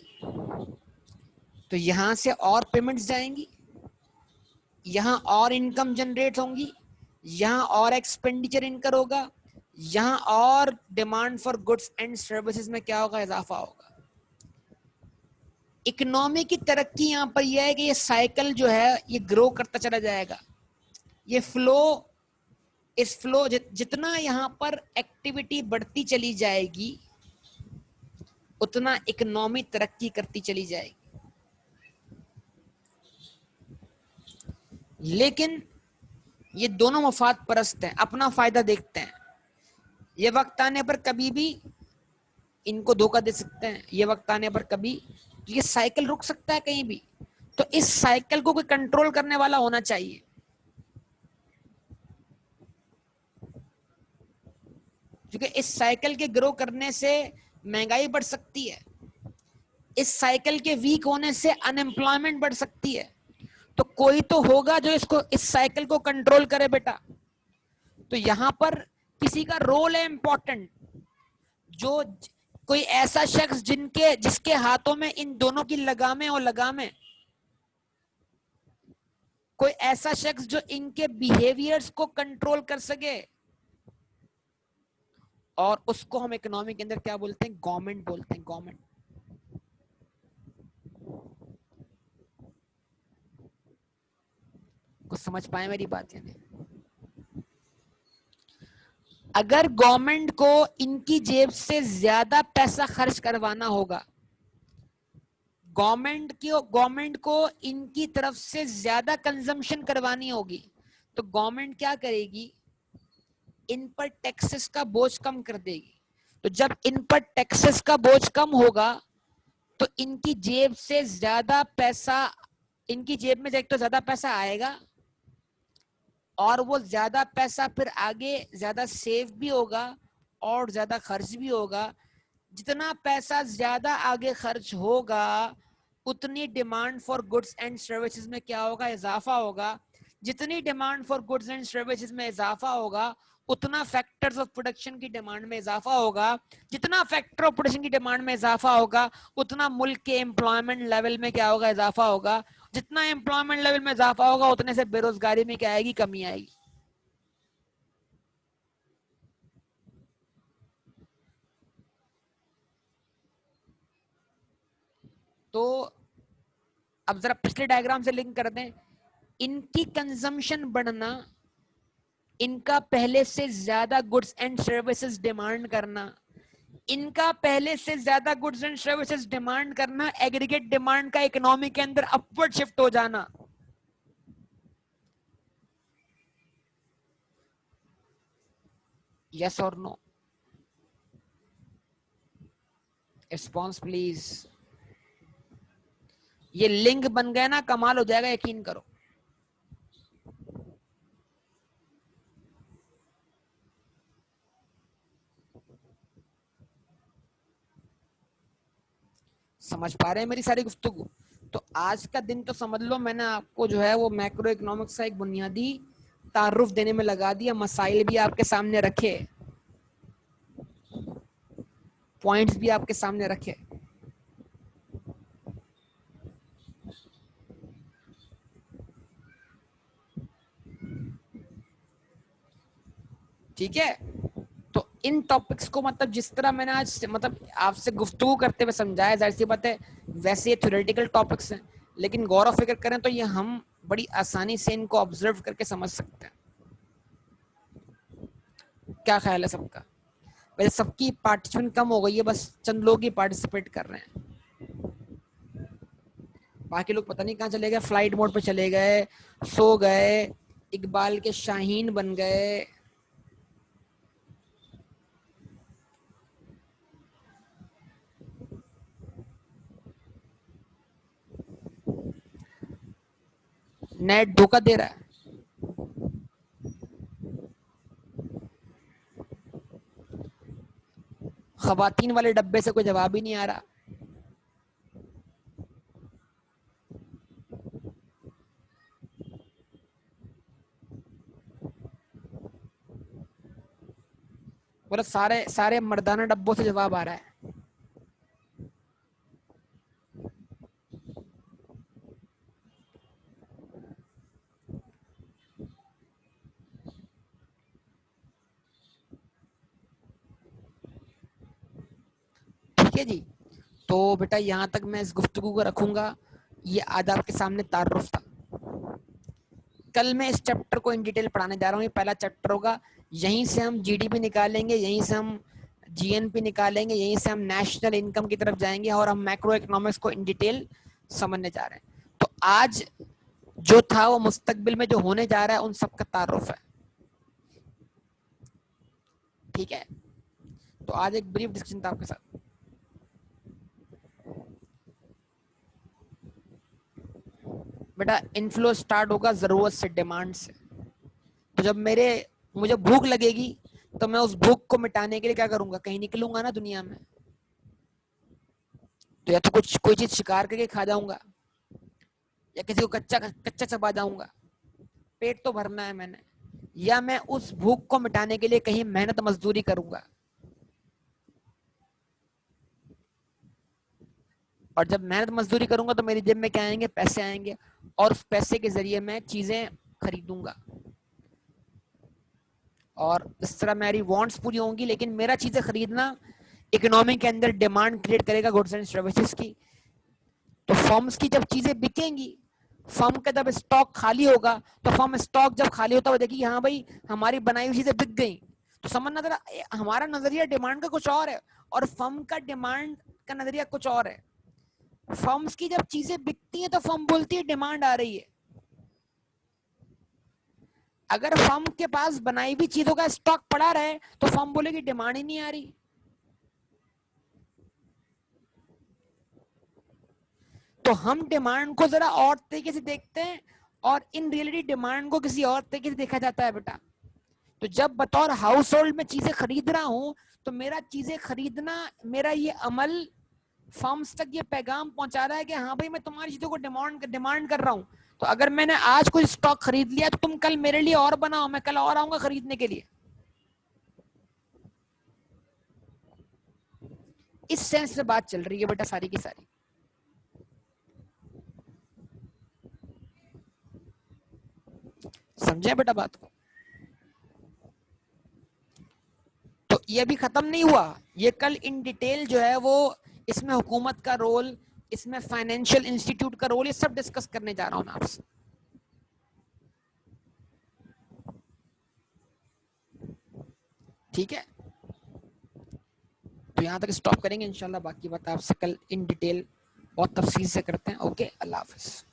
तो यहां से और पेमेंट्स जाएंगी, यहां और इनकम जनरेट होंगी, यहां और एक्सपेंडिचर इनकर होगा, यहां और demand for goods and services में क्या होगा, इजाफा होगा। इकोनॉमी की तरक्की यहां पर यह है कि ये साइकिल जो है ये ग्रो करता चला जाएगा। ये फ्लो, इस फ्लो जितना यहां पर एक्टिविटी बढ़ती चली जाएगी, उतना इकोनॉमी तरक्की करती चली जाएगी। लेकिन ये दोनों मफाद परस्त हैं, अपना फायदा देखते हैं। ये वक्त आने पर कभी भी इनको धोखा दे सकते हैं, ये वक्त आने पर कभी, तो ये साइकिल रुक सकता है कहीं भी। तो इस साइकिल को कोई कंट्रोल करने वाला होना चाहिए। क्योंकि इस साइकिल के ग्रो करने से महंगाई बढ़ सकती है, इस साइकिल के वीक होने से अनएम्प्लॉयमेंट बढ़ सकती है। तो कोई तो होगा जो इसको, इस साइकिल को कंट्रोल करे बेटा। तो यहां पर किसी का रोल है इंपॉर्टेंट, जो कोई ऐसा शख्स जिसके हाथों में इन दोनों की लगामें और लगामें, कोई ऐसा शख्स जो इनके बिहेवियर्स को कंट्रोल कर सके, और उसको हम इकोनॉमी के अंदर क्या बोलते हैं? गवर्नमेंट बोलते हैं, गवर्नमेंट। कुछ समझ पाए मेरी बात या नहीं? अगर गवर्नमेंट को इनकी जेब से ज्यादा पैसा खर्च करवाना होगा, गवर्नमेंट को इनकी तरफ से ज्यादा कंजम्पशन करवानी होगी, तो गवर्नमेंट क्या करेगी? इन पर टैक्सेस का बोझ कम कर देगी। तो जब इन पर टैक्सेस का बोझ कम होगा तो इनकी जेब से ज्यादा पैसा, इनकी जेब में एक तो ज्यादा पैसा आएगा, और वो ज्यादा पैसा फिर आगे ज्यादा सेव भी होगा और ज्यादा खर्च भी होगा। जितना पैसा ज्यादा आगे खर्च होगा, उतनी demand for goods and services में क्या होगा? इजाफा होगा। जितनी demand for goods and services में इजाफा होगा, उतना फैक्टर्स ऑफ प्रोडक्शन की डिमांड में इजाफा होगा। जितना फैक्टर ऑफ प्रोडक्शन की डिमांड में इजाफा होगा, उतना मुल्क के एम्प्लॉयमेंट लेवल में क्या होगा? इजाफा होगा। जितना एम्प्लॉयमेंट लेवल में इजाफा होगा, उतने से बेरोजगारी में क्या आएगी? कमी आएगी। तो अब जरा पिछले डायग्राम से लिंक कर दें। इनकी कंजम्पशन बढ़ना, इनका पहले से ज्यादा गुड्स एंड सर्विसेज डिमांड करना, इनका पहले से ज्यादा गुड्स एंड सर्विसेज डिमांड करना, एग्रीगेट डिमांड का इकोनॉमी के अंदर अपवर्ड शिफ्ट हो जाना। यस और नो? Response please. ये लिंक बन गया ना, कमाल हो जाएगा, यकीन करो। समझ पा रहे हैं मेरी सारी गुफ्तगू? तो आज का दिन तो समझ लो मैंने आपको जो है वो मैक्रो इकोनॉमिक्स का एक बुनियादी तारुफ देने में लगा दिया, मसाइल भी आपके सामने रखे, पॉइंट्स भी आपके सामने रखे। ठीक है? तो इन टॉपिक्स को मतलब जिस तरह मैंने आज मतलब आपसे गुफ्तगू करते हुए समझाया, जाहिर सी बात है वैसे ये थ्योरेटिकल टॉपिक्स हैं, लेकिन गौर फिक्र करें तो ये हम बड़ी आसानी से इनको ऑब्जर्व करके समझ सकते हैं। क्या ख्याल है सबका? वैसे सबकी पार्टिसिपेंट कम हो गई है, बस चंद लोग ही पार्टिसिपेट कर रहे हैं, बाकी लोग पता नहीं कहाँ चले गए, फ्लाइट मोड पे चले गए, सो गए, इकबाल के शाहीन बन गए। नेट धोखा दे रहा है। खवातीन वाले डब्बे से कोई जवाब ही नहीं आ रहा। मतलब सारे सारे मर्दाना डब्बों से जवाब आ रहा है। ठीक है जी, तो बेटा यहाँ तक मैं इस गुफ्तगू को रखूंगा। ये आज आपके सामने तारुफ था। कल मैं इस चैप्टर को इन डिटेल पढ़ाने जा रहा हूँ। ये पहला चैप्टर होगा। यहीं से हम जीडीपी निकालेंगे, यहीं से हम जीएनपी निकालेंगे, यहीं से हम नेशनल इनकम की तरफ जाएंगे, और हम मैक्रो इकोनॉमिक्स को इन डिटेल समझने जा रहे हैं। तो आज जो था वो मुस्तकबिल में जो होने जा रहा है उन सबका तारुफ है। ठीक है? तो आज एक ब्रीफ डिस्कशन था आपके साथ। बेटा इनफ्लो स्टार्ट होगा जरूरत से, डिमांड से। तो जब मुझे भूख लगेगी तो मैं उस भूख को मिटाने के लिए क्या करूंगा? कहीं निकलूंगा ना दुनिया में, तो या तो कुछ कोई चीज शिकार करके खा जाऊंगा, या किसी को कच्चा कच्चा चबा जाऊंगा। पेट तो भरना है मैंने, या मैं उस भूख को मिटाने के लिए कहीं मेहनत मजदूरी करूंगा। और जब मेहनत मजदूरी करूंगा तो मेरी जेब में क्या आएंगे, पैसे आएंगे, और उस पैसे के जरिए मैं चीजें खरीदूंगा और इस तरह मेरी वांट्स पूरी होंगी। लेकिन मेरा चीजें खरीदना इकोनॉमी के अंदर डिमांड क्रिएट करेगा गुड्स एंड सर्विसेज की। तो फर्म्स की जब चीजें बिकेंगी, फर्म का जब स्टॉक खाली होगा, तो फर्म स्टॉक जब खाली होता है देखिए हाँ भाई हमारी बनाई हुई चीजें बिक गई, तो समझ नजर हमारा नजरिया डिमांड का कुछ और है और फर्म का डिमांड का नजरिया कुछ और है। फर्म्स की जब चीजें बिकती हैं तो फर्म बोलती है डिमांड आ रही है। अगर फर्म के पास बनाई हुई चीजों का स्टॉक पड़ा रहे तो फर्म बोलेगी डिमांड ही नहीं आ रही। तो हम डिमांड को जरा और तरीके से देखते हैं और इन रियलिटी डिमांड को किसी और तरीके से देखा जाता है बेटा। तो जब बतौर हाउस होल्ड में चीजें खरीद रहा हूं तो मेरा चीजें खरीदना, मेरा ये अमल फर्म्स तक ये पैगाम पहुंचा रहा है कि हाँ भाई मैं तुम्हारी चीजों को डिमांड कर रहा हूं। तो अगर मैंने आज कोई स्टॉक खरीद लिया तो तुम कल मेरे लिए और बनाओ, मैं कल और आऊंगा खरीदने के लिए। इस सेंस में बात चल रही है बेटा सारी की सारी। समझे बेटा बात को? तो ये भी खत्म नहीं हुआ, ये कल इन डिटेल जो है वो इसमें हुकूमत का रोल, इसमें फाइनेंशियल इंस्टीट्यूट का रोल, ये सब डिस्कस करने जा रहा हूं मैं आपसे। ठीक है, तो यहां तक स्टॉप करेंगे इंशाल्लाह, बाकी बात आपसे कल इन डिटेल और तफसील से करते हैं। ओके, अल्लाह हाफिज।